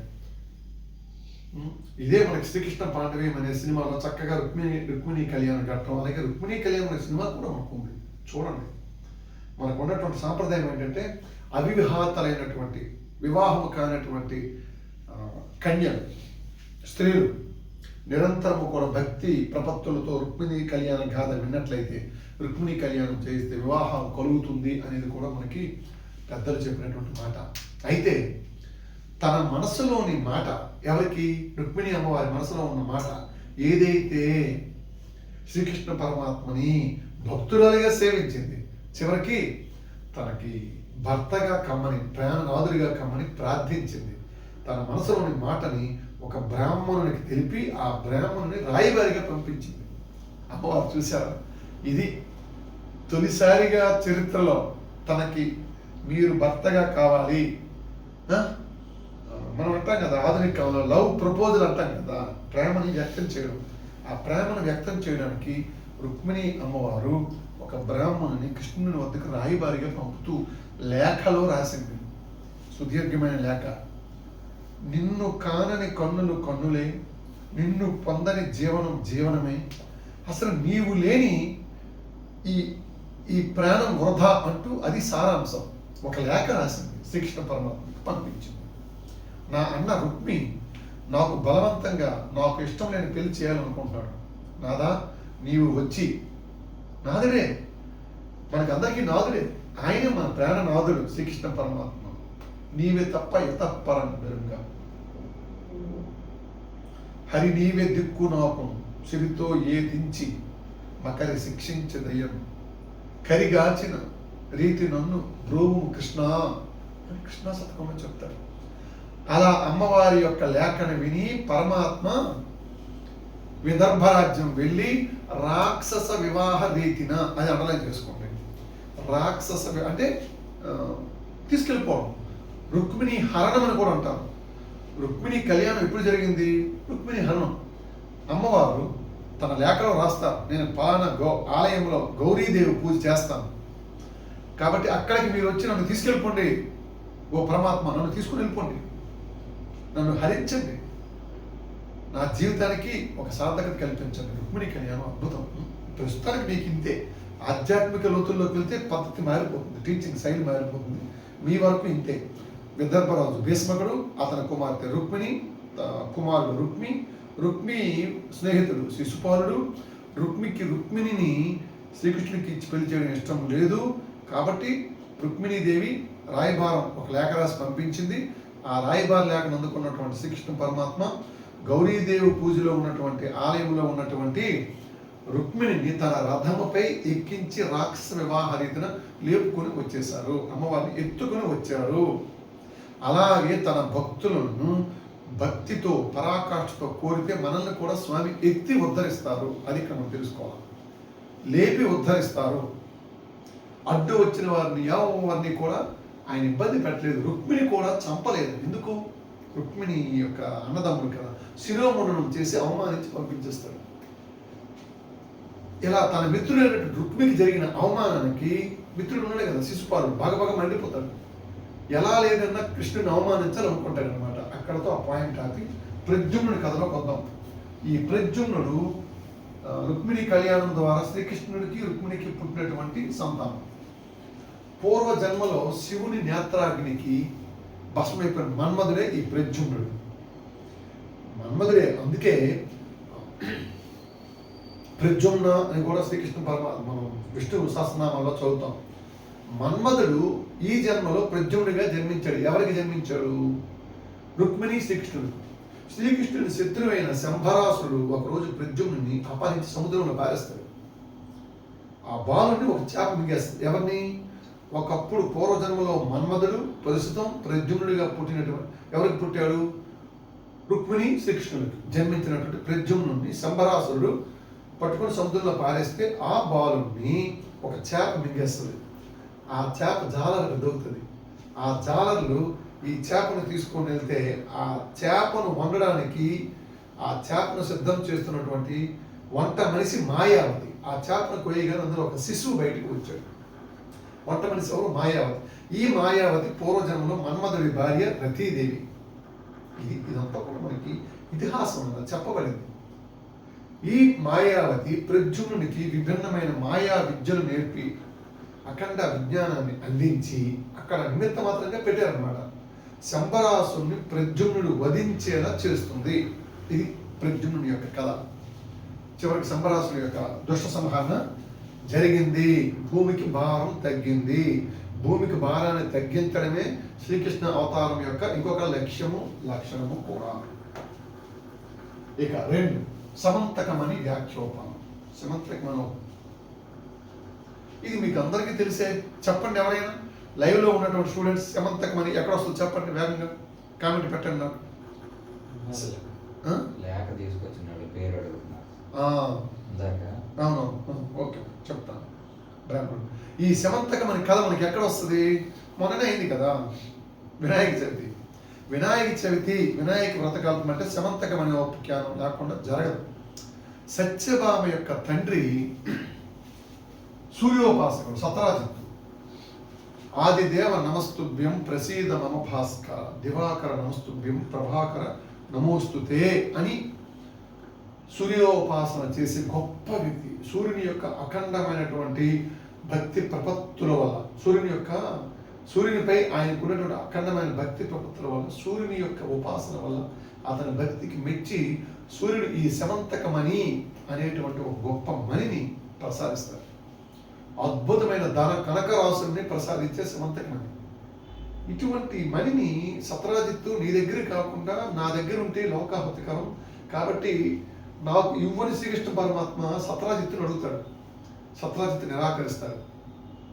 ఇదే మనకి శ్రీకృష్ణ పాండవీయం అనే సినిమాలో చక్కగా రుక్మిణి కళ్యాణం ఘట్టం, అలాగే రుక్మిణి కళ్యాణం అనే సినిమా కూడా మనకు ఉంది. చూడండి, మనకు ఉన్నటువంటి సాంప్రదాయం ఏంటంటే అవివాహితులైనటువంటి వివాహము కానటువంటి కన్యలు స్త్రీలు నిరంతరము కూడా భక్తి ప్రపత్తులతో రుక్మిణి కళ్యాణ గాథ విన్నట్లయితే, రుక్మిణి కళ్యాణం చేస్తే వివాహం కలుగుతుంది అనేది కూడా మనకి పెద్దలు చెప్పినటువంటి మాట. అయితే తన మనసులోని మాట ఎవరికి? రుక్మిణి అమ్మవారి మనసులో ఉన్న మాట ఏదైతే శ్రీకృష్ణ పరమాత్మని భక్తురాలిగా సేవించింది, చివరికి తనకి భర్తగా కమ్మని, ప్రాణనాథుడిగా కమ్మని ప్రార్థించింది. తన మనసులోని మాటని ఒక బ్రాహ్మణునికి తెలిపి ఆ బ్రాహ్మణుని రాయబారిగా పంపించింది. అమ్మవారు చూశారు, ఇది తొలిసారిగా చరిత్రలో తనకి మీరు భర్తగా కావాలి. మనం అంటాం కదా ఆధునిక కాలంలో లవ్ ప్రపోజల్ అంటాం కదా, ప్రేమని వ్యక్తం చేయడం. ఆ ప్రేమను వ్యక్తం చేయడానికి రుక్మిణి అమ్మవారు ఒక బ్రాహ్మణుని కృష్ణుని వద్దకు రాయబారిగా పంపుతూ లేఖలో రాసింది. సుదీర్ఘమైన లేఖ. నిన్ను కానని కన్నులు కన్నులే, నిన్ను పొందని జీవనం జీవనమే, అసలు నీవు లేని ఈ ప్రాణం వృధా అంటూ అది సారాంశం. ఒక లేఖ రాసింది, శ్రీకృష్ణ పరమాత్మకి పంపించింది. నా అన్న రుక్మి నాకు బలవంతంగా నాకు ఇష్టం లేని పెళ్లి చేయాలనుకుంటున్నాడు. నాదా నీవు వచ్చి, నాదుడే, మనకందరికీ నాదుడే, ఆయనే మన ప్రాణనాథుడు శ్రీకృష్ణ పరమాత్మ, నీవే తప్ప ఇతపరం బెరుగా, హరి నీవే దిక్కు నాకు సిరితో ఏదించి మకరి శిక్షించే దయ్యం, కరిగాచిన రీతి నన్ను బ్రోవు కృష్ణ అని కృష్ణ శతకంలో చెప్తారు. అలా అమ్మవారి యొక్క లేఖను విని పరమాత్మ విదర్భ రాజ్యం వెళ్ళి రాక్షస వివాహ రీతిన, అది అండర్లైన్ చేసుకోండి. రాక్షస అంటే తీసుకెళ్ళిపోవడం, రుక్మిణి హరణం అని కూడా అంటారు. రుక్మిణి కళ్యాణం ఎప్పుడు జరిగింది? రుక్మిణి హరణం. అమ్మవారు తన లేఖలో రాస్తారు, నేను ఆలయంలో గౌరీదేవి పూజ చేస్తాను, కాబట్టి అక్కడికి మీరు వచ్చి నన్ను తీసుకెళ్ళిపోండి, ఓ పరమాత్మ నన్ను తీసుకుని వెళ్ళిపోండి, నన్ను హరించండి, నా జీవితానికి ఒక సార్థకత కల్పించండి. రుక్మిణి కళ్యాణం అద్భుతం. ప్రస్తుతానికి మీకు ఇంతే. ఆధ్యాత్మిక లోతుల్లోకి వెళ్తే పద్ధతి మారిపోతుంది, టీచింగ్ శైలి మారిపోతుంది. మీ వరకు ఇంతే. విదర్భరాజు భీష్మకుడు, అతని కుమార్తె రుక్మిణి, కుమారుడు రుక్మి స్నేహితుడు శిశుపాలుడు. రుక్మిణిని శ్రీకృష్ణుడికి ఇచ్చి పెళ్లి చేయడం ఇష్టం లేదు. కాబట్టి రుక్మిణీదేవి రాయబారం ఒక లేఖ రాసి పంపించింది. ఆ రాయబార లేఖను అందుకున్నటువంటి శ్రీకృష్ణ పరమాత్మ గౌరీదేవి పూజలో ఉన్నటువంటి ఆలయంలో ఉన్నటువంటి రుక్మిణిని తన రథముపై ఎక్కించి రాక్షస వివాహ రీతిన లేపుకొని వచ్చేశారు. అమ్మవారిని ఎత్తుకొని వచ్చారు. అలాగే తన భక్తులను భక్తితో పరాకాష్ఠతో కోరితే మనల్ని కూడా స్వామి ఎత్తి ఉద్ధరిస్తారు. అది ఇక్కడ మనం తెలుసుకోవాలి. లేపి ఉద్ధరిస్తారు. అడ్డు వచ్చిన వారిని కూడా ఆయన ఇబ్బంది పెట్టలేదు. రుక్మిణి కూడా చంపలేదు. ఎందుకు? రుక్మిణి యొక్క అన్నదమ్ముడు కదా, శిరోముండనం చేసి అవమానించి పంపించేస్తాడు. ఇలా తన మిత్రుడైనటువంటి రుక్మిణికి జరిగిన అవమానానికి మిత్రుడు ఉన్నాడే కదా శిశుపాలుడు, బాగా మండిపోతాడు. ఎలా లేదన్నా కృష్ణుని అవమానించాలనుకుంటాడు అనమాట. అక్కడతో ఆ పాయింట్ ఆపి ప్రద్యుమ్నుడి కథలోకి వద్దాం. ఈ ప్రద్యుమ్నుడు రుక్మిణి కళ్యాణం ద్వారా శ్రీకృష్ణుడికి రుక్మిణికి పుట్టినటువంటి సంతానం. పూర్వ జన్మలో శివుని నేత్రాగ్నికి భస్మైపోయిన మన్మధుడే ఈ ప్రద్యుమ్నుడు. మన్మధుడే, అందుకే ప్రద్యుమ్న అని కూడా శ్రీకృష్ణ పరమాత్మ మనం విష్ణు సహస్రనామాల్లో చదువుతాం. మన్మధుడు ఈ జన్మలో ప్రద్యుమ్నుడిగా జన్మించాడు. ఎవరికి జన్మించాడు? రుక్మిణి శ్రీకృష్ణుడు. శ్రీకృష్ణుడి శత్రువైన శంభరాసుడు ఒకరోజు ప్రద్యుమ్నుడిని అపహరించి సముద్రంలో పారేస్తాడు. ఆ బాలుని ఒక చేప మింగేస్తుంది. ఎవరిని? ఒకప్పుడు పూర్వజన్మలో మన్మధుడు ప్రస్తుతం ప్రద్యుమ్నుడిగా పుట్టినటువంటి ఎవరికి పుట్టాడు? రుక్మిణి శ్రీకృష్ణుడికి జన్మించినటువంటి ప్రద్యుమ్నుడిని శంభరాసురుడు పట్టుకొని సముద్రంలో పారేస్తే ఆ బాలుని ఒక చేప మింగేస్తుంది. ఆ చేప జాలర్లకు దొరుకుతుంది. ఆ జాలర్లు ఈ చేపను తీసుకొని వెళ్తే ఆ చేపను వండడానికి ఆ చేపను సిద్ధం చేస్తున్నటువంటి వంట మనిషి మాయావతి ఆ చేపను కొయ్యగానే అందులో ఒక శిశువు బయటకు వచ్చాడు. వంట మనిషి ఎవరు? మాయావతి. ఈ మాయావతి పూర్వజన్మలో మన్మధుడి భార్య రతీదేవి. ఇదంతా కూడా మనకి ఇతిహాసం చెప్పబడింది. ఈ మాయావతి ప్రద్యుమ్నునికి విభిన్నమైన మాయా విద్యలు నేర్పి అఖండ విజ్ఞానాన్ని అందించి అక్కడ నిమిత్త మాత్రంగా పెట్టారన్నమాట. శంభరాసుని ప్రద్యుమ్నుడు వధించేలా చేస్తుంది. ఇది ప్రద్యుమ్నుని యొక్క కథ. చివరికి శంభరాసుని యొక్క దుష్ట సంహరణ జరిగింది. భూమికి భారం తగ్గింది. భూమికి భారాన్ని తగ్గించడమే శ్రీకృష్ణ అవతారం యొక్క ఇంకొక లక్షణము కూడా. ఇక 2 సమంతకమని వ్యాఖ్యోపనం. సమంతకమను ఇది మీకు అందరికీ తెలిసే. చెప్పండి, ఎవరైనా లైవ్లో ఉన్నటువంటి స్టూడెంట్స్ సమంతకమని ఎక్కడ వస్తుంది చెప్పండి, వేగంగా కామెంట్ పెట్టండి నాకు. లేఖ తీసుకొచ్చినాడు పేరు అడుగుతున్నారు. అవును, ఓకే చెప్తాను. బ్రాహ్మణుడు ఈ సమంతకమని కథ మనకి ఎక్కడ వస్తుంది? మొన్ననే అయింది కదా, వినాయక చవితి. వినాయక వ్రతకల్పం అంటే సమంతకం అనే ఉపఖ్యానం లేకుండా జరగదు. సత్యభామ యొక్క తండ్రి సూర్యోపాసకుడు సత్రాజిత్తు. ఆదిదేవ నమస్తుభ్యం ప్రసీద మమ భాస్కర, దివాకర నమస్తుభ్యం ప్రభాకర నమోస్తుతే అని సూర్యోపాసన చేసే గొప్ప వ్యక్తి. సూర్యుని యొక్క అఖండమైనటువంటి భక్తి ప్రపత్తుల వల్ల సూర్యునిపై ఆయనకున్నటువంటి అఖండమైన భక్తి ప్రపత్తుల వల్ల సూర్యుని యొక్క ఉపాసన వల్ల అతని భక్తికి మెచ్చి సూర్యుడు ఈ సమంతకమణి అనేటువంటి ఒక గొప్ప మణిని ప్రసాదిస్తాడు. అద్భుతమైన కనకరాసుని ప్రసాదించే సమంతకమణి. ఇటువంటి మణిని సత్రాజిత్తు నీ దగ్గర కాకుండా నా దగ్గర ఉంటే లోకాహతికరం కాబట్టి నాకు ఇవ్వని శ్రీకృష్ణ పరమాత్మ సత్రాజిత్తుని అడుగుతాడు. సత్రాజిత్తు నిరాకరిస్తాడు.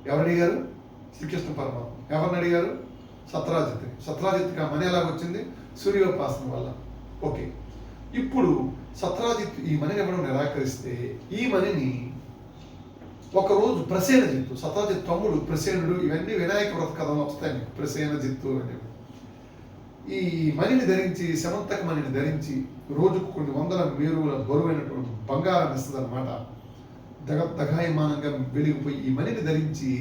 ఎవరు అడిగారు? శ్రీకృష్ణ పరమాత్మ. ఎవరిని అడిగారు? సత్రాజిత్తుని. సత్రాజిత్తుకి ఆ మణి ఎలాగొచ్చింది? సూర్యోపాసన వల్ల. ఓకే, ఇప్పుడు సత్రాజిత్తు ఈ మణిని ఇవ్వడం నిరాకరిస్తే ఈ మణిని ఒకరోజు ప్రసేనజిత్తు, సత్రాజిత్తు తమ్ముడు ప్రసేనుడు, ఇవన్నీ వినాయక వ్రత కథలు వస్తాయి. ప్రసేనజిత్తు అనేవి ఈ మణిని ధరించి సమంతక మణిని ధరించి రోజుకు కొన్ని వందల మేరుల బరువైనటువంటి బంగారాన్ని ఇస్తుంది అనమాట. దగాయమానంగా వెలిగిపోయి ఈ మణిని ధరించి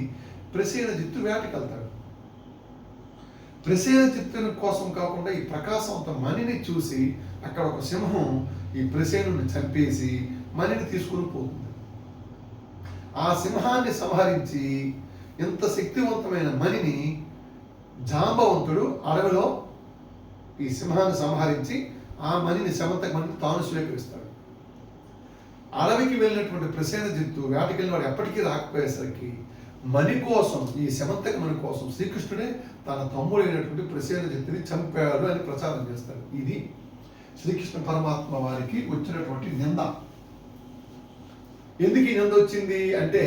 ప్రసేనజిత్తు వేటకెళ్తాడు. ప్రసేనజిత్తుని కోసం కాకుండా ఈ ప్రకాశవంత మణిని చూసి అక్కడ ఒక సింహం ఈ ప్రసేనుని చంపేసి మణిని తీసుకుని పోతుంది. ఆ సింహాన్ని సంహరించి ఇంత శక్తివంతమైన మణిని జాంబవంతుడు అడవిలో ఈ సింహాన్ని సంహరించి ఆ మణిని సమంతక మణిని తాను స్వీకరిస్తాడు. అడవికి వెళ్ళినటువంటి ప్రసేనజిత్తు వేటకెళ్ళిన వాడు ఎప్పటికీ రాకపోయేసరికి మణి కోసం, ఈ సమంతక మణి కోసం శ్రీకృష్ణుడే తన తమ్ముడైనటువంటి ప్రసేనజిత్తుని చంపాడు అని ప్రచారం చేస్తాడు. ఇది శ్రీకృష్ణ పరమాత్మ వారికి వచ్చినటువంటి నింద. ఎందుకు ఈ నింద వచ్చింది అంటే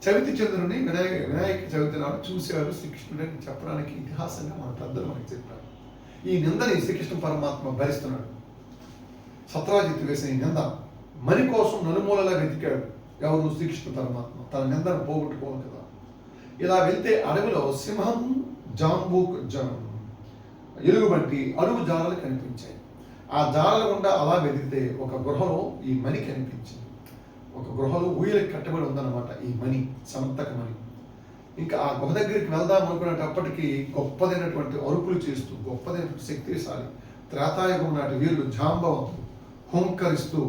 చవితి చంద్రుని వినాయక చవితి నాడు చూశాడు శ్రీకృష్ణుడు అని చెప్పడానికి ఇతిహాసంగా మన పెద్దలు మనకి చెప్పారు. ఈ నిందని శ్రీకృష్ణ పరమాత్మ భరిస్తున్నాడు. సత్రాజిత్తు వేసిన ఈ నింద మణి కోసం నలుమూలలా వెతికాడు. ఎవరు? శ్రీకృష్ణ పరమాత్మ. తన నిందను పోగొట్టుకోవాలి కదా. ఇలా వెళ్తే అడవిలో సింహం, ఎలుగుబంటి అడుగు జాలలు కనిపించాయి. ఆ జాలల గుండా అలా వెతికితే ఒక గృహలో ఈ మణి కనిపించింది. ఒక గృహలో ఊయలకు కట్టబడి ఉందన్నమాట ఈ మణి, సమంతక మణి. ఇంకా ఆ గుహ దగ్గరికి వెళ్దాం అనుకునేటప్పటికీ గొప్పదైనటువంటి అరుపులు చేస్తూ గొప్పదైనటువంటి శక్తిశాలి త్రేతాయుగం నాటి వీరుడు జాంబవంతుడు హోంకరిస్తూ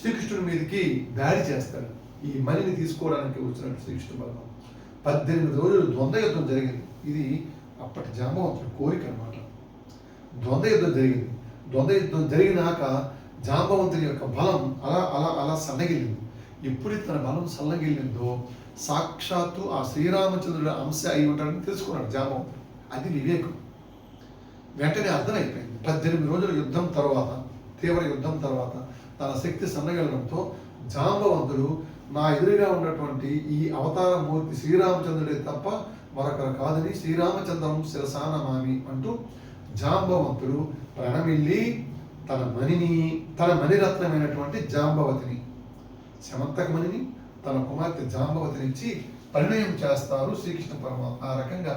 శ్రీకృష్ణుడి మీదకి దాడి చేస్తాడు. ఈ మణిని తీసుకోవడానికి వచ్చినట్టు శ్రీకృష్ణ పరమాత్మ 18 రోజులు ద్వంద్వ యుద్ధం జరిగింది. ఇది అప్పటి జాంబవంతుడి కోరిక అనమాట. ద్వంద్వ యుద్ధం జరిగింది. ద్వంద్వ యుద్ధం జరిగినాక జాంబవంతుని యొక్క బలం అలా అలా అలా సన్నగిలింది. ఎప్పుడు తన బలం సల్లగిల్లిందో సాక్షాత్తు ఆ శ్రీరామచంద్రుడి అంశ అయి ఉంటాడని తెలుసుకున్నాడు జాంబవంతుడు. అది వివేకం. వెంటనే అర్థమైపోయింది. 18 రోజుల యుద్ధం తర్వాత, తీవ్ర యుద్ధం తర్వాత తన శక్తి సన్నగలడంతో జాంబవంతుడు నా ఎదురుగా ఉన్నటువంటి ఈ అవతార మూర్తి శ్రీరామచంద్రుడే తప్ప మరొకరు కాదని శ్రీరామచంద్రం శిరసానమామి అంటూ జాంబవంతుడు ప్రణమిల్లి తన మణిరత్నమైనటువంటి జాంబవతిని, శమంతక మణిని తన కుమార్తె జాంబవతిని ఇచ్చి పరిణయం చేస్తారు శ్రీకృష్ణ పరమాత్మ. ఆ రకంగా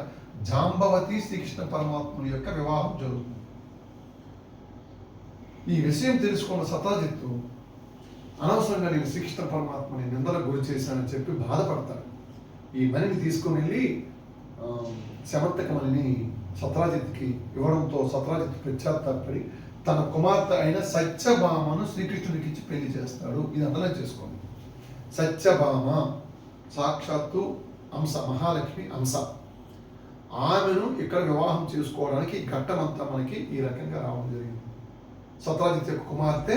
జాంబవతి శ్రీకృష్ణ పరమాత్ముల యొక్క వివాహం జరుగుతుంది. ఈ విషయం తెలుసుకున్న సత్రాజిత్తు అనవసరంగా నేను శ్రీకృష్ణ పరమాత్మని నిందలకు గురి చేశానని చెప్పి బాధపడతాడు. ఈ మణిని తీసుకుని వెళ్ళి శమంతక మణిని సత్రాజిత్కి ఇవ్వడంతో సత్రాజిత్ పశ్చాత్తాపడి తన కుమార్తె అయిన సత్యభామను శ్రీకృష్ణుడికి ఇచ్చి పెళ్లి చేస్తాడు. ఇది అంతలా చేసుకోండి. సత్యభామ సాక్షాత్తు అంశ, మహాలక్ష్మి అంశ. ఆమెను ఇక్కడ వివాహం చేసుకోవడానికి ఘట్టమంతా మనకి ఈ రకంగా రావడం జరిగింది. సత్రాజిత్ యొక్క కుమార్తె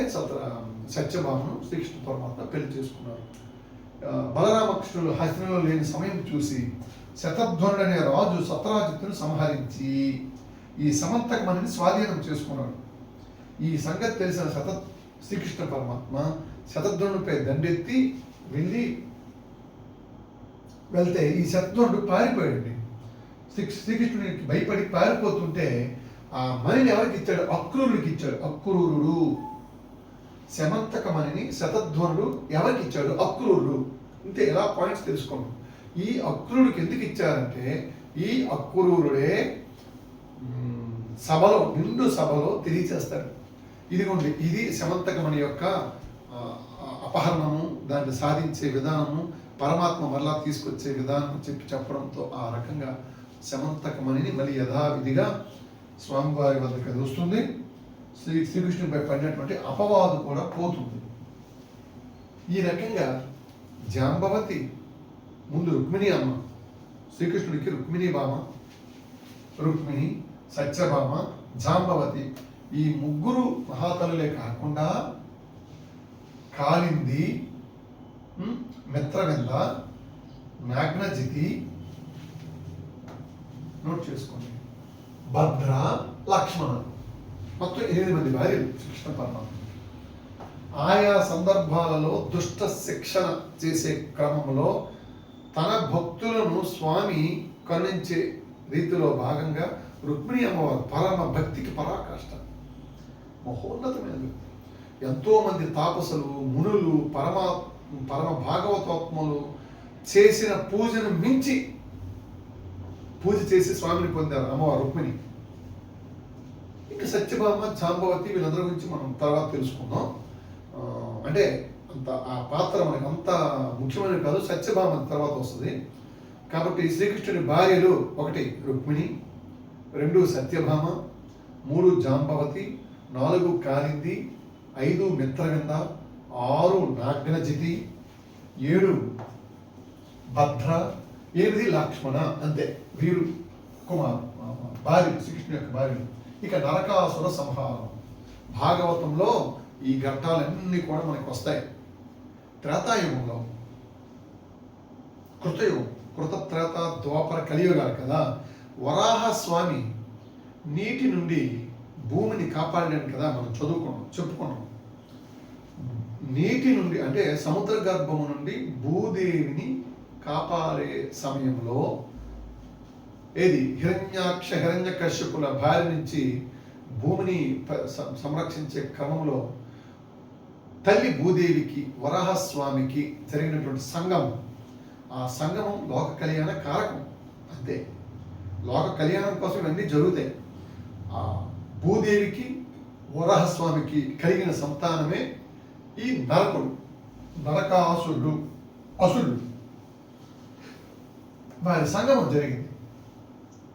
సత్యభామను శ్రీకృష్ణ పరమాత్మ పెళ్లి చేసుకున్నారు. బలరామకృష్ణులు హస్తినలో లేని సమయం చూసి శతధ్వనుడు అనే రాజు సత్రాజిత్తును సంహరించి ఈ సమంతక మణిని స్వాధీనం చేసుకున్నాడు. ఈ సంగతి తెలిసిన శ్రీకృష్ణ పరమాత్మ శతధ్వనుడిపై దండెత్తి వెళ్తే ఈ శతధ్వనుడు పారిపోయాడు. శ్రీకృష్ణుడికి భయపడి పారిపోతుంటే ఆ మణిని ఎవరికి ఇచ్చాడు? అక్రూరుడికి ఇచ్చాడు. అక్రూరుడు శమంతక మణిని శతధ్వనుడు ఎవరికి ఇచ్చాడు? అక్రూరుడు. ఇంతే, ఇలా పాయింట్స్ తెలుసుకోండి. ఈ అక్రూరుడికి ఎందుకు ఇచ్చారంటే ఈ అక్రూరుడే సభలో, నిండు సభలో తెలియచేస్తాడు. ఇదిగోండి, ఇది శమంతక మణి యొక్క అపహరణము, దాన్ని సాధించే విధానము, పరమాత్మ మరలా తీసుకొచ్చే విధానం చెప్పడంతో ఆ రకంగా శమంతక మణిని మళ్ళీ యథావిధిగా స్వామివారి వద్దకు అది వస్తుంది. శ్రీకృష్ణుడిపై పడినటువంటి అపవాదు కూడా పోతుంది. ఈ రకంగా జాంబవతి ముందు రుక్మిణి అమ్మ, శ్రీకృష్ణుడికి రుక్మిణి భామ, రుక్మిణి, సత్యభామ, జాంబవతి ఈ ముగ్గురు మహాతలులే కాకుండా కాళింది, మిత్రవింద, నాగ్నజితి, నోట్ చేసుకోండి, భద్ర, లక్ష్మణ, మొత్తం 8 మంది భార్యలు శ్రీకృష్ణ పరమాత్మ. ఆయా సందర్భాలలో దుష్ట శిక్షణ చేసే క్రమంలో తన భక్తులను స్వామి కరుణించే రీతిలో భాగంగా రుక్మిణి అమ్మవారు పరమ భక్తికి పరాకాష్ట, మహోన్నతమైనది. ఎంతో మంది తాపసులు, మునులు, పరమ భాగవతోత్మలు చేసిన పూజను మించి పూజ చేసి స్వామిని పొందారు అమ్మవారు రుక్మిణి. ఇంకా సత్యభామ, జాంబవతి వీళ్ళందరి గురించి మనం తర్వాత తెలుసుకుందాం. అంటే అంత ఆ పాత్ర మనకు అంత ముఖ్యమైనది కాదు. సత్యభామ తర్వాత వస్తుంది. కాబట్టి శ్రీకృష్ణుడి భార్యలు 1 రుక్మిణి, 2 సత్యభామ, 3 జాంబవతి, 4 కాళింది, 5 మిత్రవింద, 6 నాగ్నజితి, 7 భద్ర, 8 లక్ష్మణ. అంతే, వీరు కుమారు భార్య, శ్రీకృష్ణుడి యొక్క భార్యలు. ఇక నరకాసుర సంహారం. భాగవతంలో ఈ ఘట్టాలన్నీ కూడా మనకు వస్తాయి. త్రేతాయుగంలో, కృతయుగం, కృత, త్రేత, ద్వాపర, కలియుగాలు కదా. వరాహ స్వామి నీటి నుండి భూమిని కాపాడాడు కదా, మనం చెప్పుకున్నాం. నీటి నుండి అంటే సముద్ర గర్భము నుండి భూదేవిని కాపాడే సమయంలో హిరణ్యకశ్యపుల భార్య నుంచి భూమిని సంరక్షించే క్రమంలో తల్లి భూదేవికి, వరాహస్వామికి జరిగినటువంటి సంగమం, ఆ సంగమం లోక కళ్యాణ కారకం. అంతే, లోక కళ్యాణం కోసం ఇవన్నీ జరుగుతాయి. ఆ భూదేవికి, వరాహస్వామికి కలిగిన సంతానమే ఈ నరకుడు, నరకాసురుడు, అసురుడు. వారి సంగమం జరిగింది.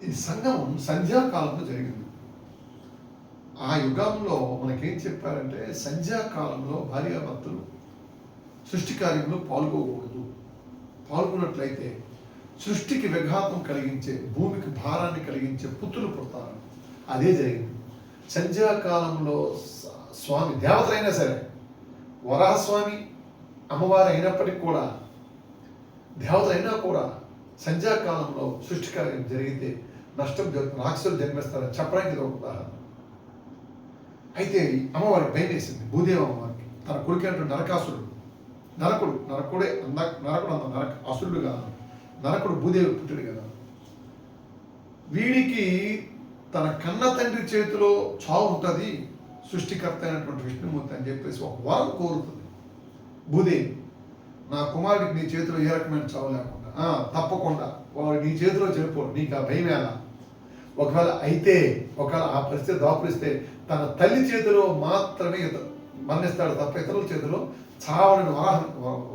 ఈ సంగమం సంధ్యాకాలంలో జరిగింది. ఆ యుగంలో మనకేం చెప్పారంటే సంధ్యాకాలంలో భార్యాభర్తలు సృష్టి కార్యంలో పాల్గొకూడదు. పాల్గొన్నట్లయితే సృష్టికి విఘాతం కలిగించే, భూమికి భారాన్ని కలిగించే పుత్రులు పుడతారు. అదే జరిగింది. సంధ్యాకాలంలో స్వామి దేవతలైనా సరే, వరాహస్వామి అమ్మవారు అయినప్పటికీ కూడా, దేవతలు అయినా కూడా సంధ్యాకాలంలో సృష్టి కార్యం జరిగితే నష్టం జరుగుతుంది, రాక్షసులు జన్మిస్తారని చెప్పడానికి ఇది ఒక ఉదాహరణ. అయితే అమ్మవారికి భయం వేసింది, భూదేవి అమ్మవారికి. తన కొడుకైనటువంటి నరకుడే నరకుడు అంత అసురుడు కాదు, నరకుడు భూదేవి పుట్టుడు కదా. వీడికి తన కన్న తండ్రి చేతిలో చావు ఉంటుంది, సృష్టికర్త అయినటువంటి విష్ణుమూర్తి అని చెప్పేసి ఒక వరం కోరుతుంది భూదేవి. నా కుమారుడికి నీ చేతిలో ఏ రకమైన చావు లేకుండా, తప్పకుండా వాడు నీ చేతిలో చనిపోడు, నీకు ఆ భయం ఎలా? ఒకవేళ ఆ పరిస్థితి దాపురిస్తే తన తల్లి చేతిలో మాత్రమే మరణిస్తాడు తప్ప ఇతరుల చేతిలో చావని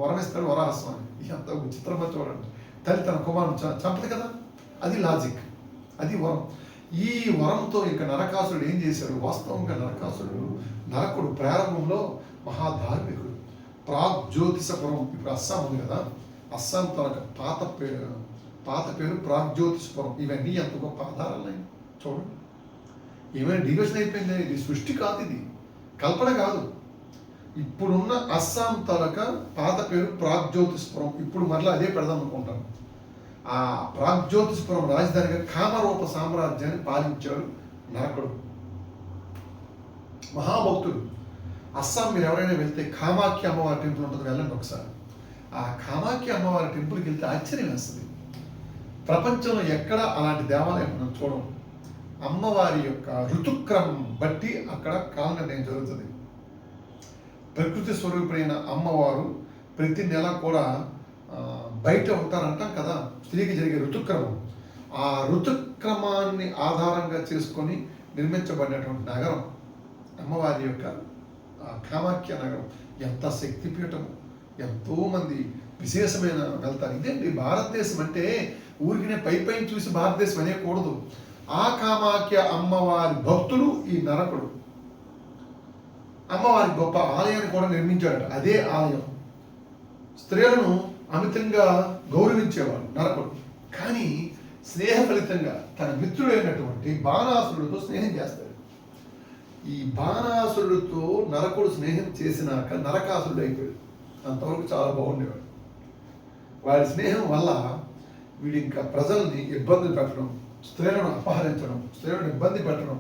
వరమిస్తాడు వరాహస్వామి. ఎంత విచిత్రంగా చూడండి, తల్లి తన కుమారుడు చంపదు కదా, అది లాజిక్, అది వరం. ఈ వరంతో ఇంకా నరకాసురుడు ఏం చేశాడు? వాస్తవంగా నరకుడు ప్రారంభంలో మహాధార్మికుడు. ప్రాగ్జ్యోతిషపురం, ఇప్పుడు అస్సాం ఉంది కదా, అస్సాం తనకు పాత పేరు ప్రాగ్జ్యోతిషపురం. ఇవన్నీ ఎంత గొప్ప ఆధారాలు చూడండి. ఏమైనా డివిజన్ అయిపోయింది, ఇది సృష్టి కాదు, ఇది కల్పన కాదు. ఇప్పుడున్న అస్సాం తాలూక పాత పేరు ప్రాగ్జ్యోతిషపురం. ఇప్పుడు మరలా అదే పెడదాం అనుకుంటాను. ఆ ప్రాగ్జ్యోతిషపురం రాజధానిగా కామరూప సామ్రాజ్యాన్ని పాలించాడు నరకుడు, మహాభక్తుడు. అస్సాం మీరు ఎవరైనా వెళ్తే కామాఖ్య అమ్మవారి టెంపుల్ ఉంటుంది, వెళ్ళండి ఒకసారి. ఆ కామాఖ్య అమ్మవారి టెంపుల్కి వెళ్తే ఆశ్చర్యం వేస్తుంది. ప్రపంచంలో ఎక్కడ అలాంటి దేవాలయం మనం చూడం. అమ్మవారి యొక్క ఋతుక్రమం బట్టి అక్కడ కాల నిర్ణయం జరుగుతుంది. ప్రకృతి స్వరూపుడైన అమ్మవారు ప్రతి నెల కూడా బయట ఉంటారంటాం కదా, స్త్రీకి జరిగే ఋతుక్రమం. ఆ ఋతుక్రమాన్ని ఆధారంగా చేసుకొని నిర్మించబడినటువంటి నగరం అమ్మవారి యొక్క కామాఖ్య నగరం. ఎంత శక్తిపీఠము, ఎంతోమంది విశేషమైన వెళ్తారు. ఇదేంటి భారతదేశం అంటే ఊరికి పైన చూసి భారతదేశం అనేకూడదు. ఆ కామాఖ్య అమ్మవారి భక్తులు ఈ నరకుడు. అమ్మవారి గొప్ప ఆలయాన్ని కూడా నిర్మించాడు. అదే ఆలయం స్త్రీలను అమితంగా గౌరవించేవాడు నరకుడు. కానీ స్నేహ ఫలితంగా తన మిత్రుడైనటువంటి బాణాసురుడితో స్నేహం చేస్తాడు. ఈ బాణాసురుడితో నరకుడు స్నేహం చేసినాక నరకాసురుడు అయిపోయాడు. అంతవరకు చాలా బాగుండేవాడు. వాడి స్నేహం వల్ల వీడి ఇంకా ప్రజల్ని ఇబ్బందులు పెట్టడం, స్త్రీలను అపహరించడం, స్త్రీలను ఇబ్బంది పెట్టడం,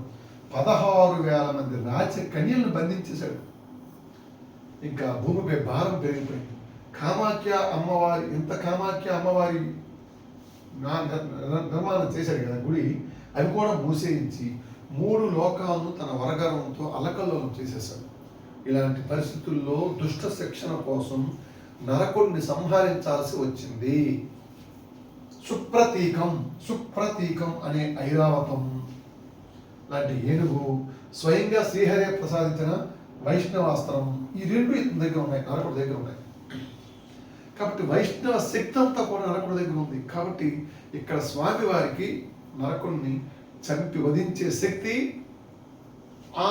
16,000 మంది రాజ్య కన్యలను బంధించేశాడు. ఇంకా భూమిపై భారం పెరిగిపోయింది. కామాఖ్య అమ్మవారి నిర్మాణం చేశాడు కదా గుడి, అవి కూడా మూసేయించి 3 లోకాలను తన వరగర్వంతో అల్లకల్లోలం చేసేశాడు. ఇలాంటి పరిస్థితుల్లో దుష్ట శిక్షణ కోసం నరకుడిని సంహరించాల్సి వచ్చింది. సుప్రతీకం అనే ఐరావతం లాంటి ఏనుగు, స్వయంగా శ్రీహరే ప్రసాదించిన వైష్ణవాస్త్రం, ఈ 2 ఇతని దగ్గర ఉన్నాయి, నరకుడి దగ్గర ఉన్నాయి. కాబట్టి వైష్ణవ శక్తి అంతా కూడా నరకుడి దగ్గర ఉంది. కాబట్టి ఇక్కడ స్వామివారికి నరకుడిని చంపి వధించే శక్తి ఆ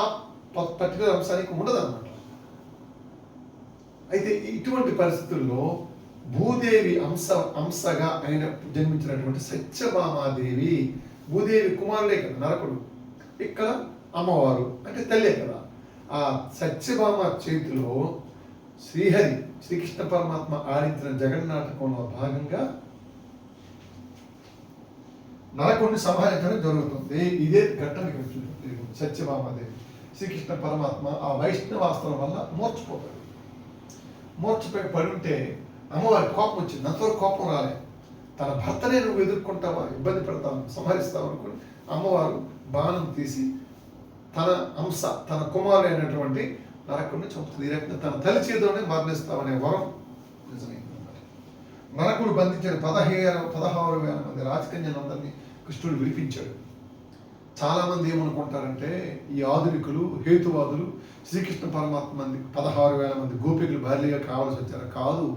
పర్టికులర్ అంశానికి ఉండదన్నమాట. అయితే ఇటువంటి పరిస్థితుల్లో భూదేవి అంశగా ఆయన జన్మించినటువంటి సత్యభామాదేవి, భూదేవి కుమారులే కదా నరకుడు, ఇక్కడ అమ్మవారు అంటే తల్లే కదా. ఆ సత్యభామ చేతిలో శ్రీకృష్ణ పరమాత్మ ఆడించిన జగన్నాటకంలో భాగంగా నరకుడిని సంహరించడం జరుగుతుంది. ఇదే ఘట్టం సత్యభామాదేవి. శ్రీకృష్ణ పరమాత్మ ఆ వైష్ణవాస్త్రం వల్ల మూర్ఛపోయి పడి ఉంటే అమ్మవారి కోపం వచ్చింది. అంతవరకు కోపం రాలే. తన భర్తనే నువ్వు ఎదుర్కొంటావా, ఇబ్బంది పెడతావు, సంహరిస్తావు అనుకుని అమ్మవారు బాణం తీసి తన కుమారుడు అయినటువంటి నరకుడిని చంపుతుంది. ఈ రకంగా తన తల్లి చేతిలోనే మరణిస్తామనే వరం నిజమైందన్నమాట. నరకుడు బంధించిన 16,000 మంది రాజకన్యలందరినీ కృష్ణుడు విడిపించాడు. చాలామంది ఏమనుకుంటారంటే ఈ ఆధునికులు, హేతువాదులు శ్రీకృష్ణ పరమాత్మ 16,000 మంది గోపికలు భార్యగా కావాల్సి వచ్చారు. కాదు,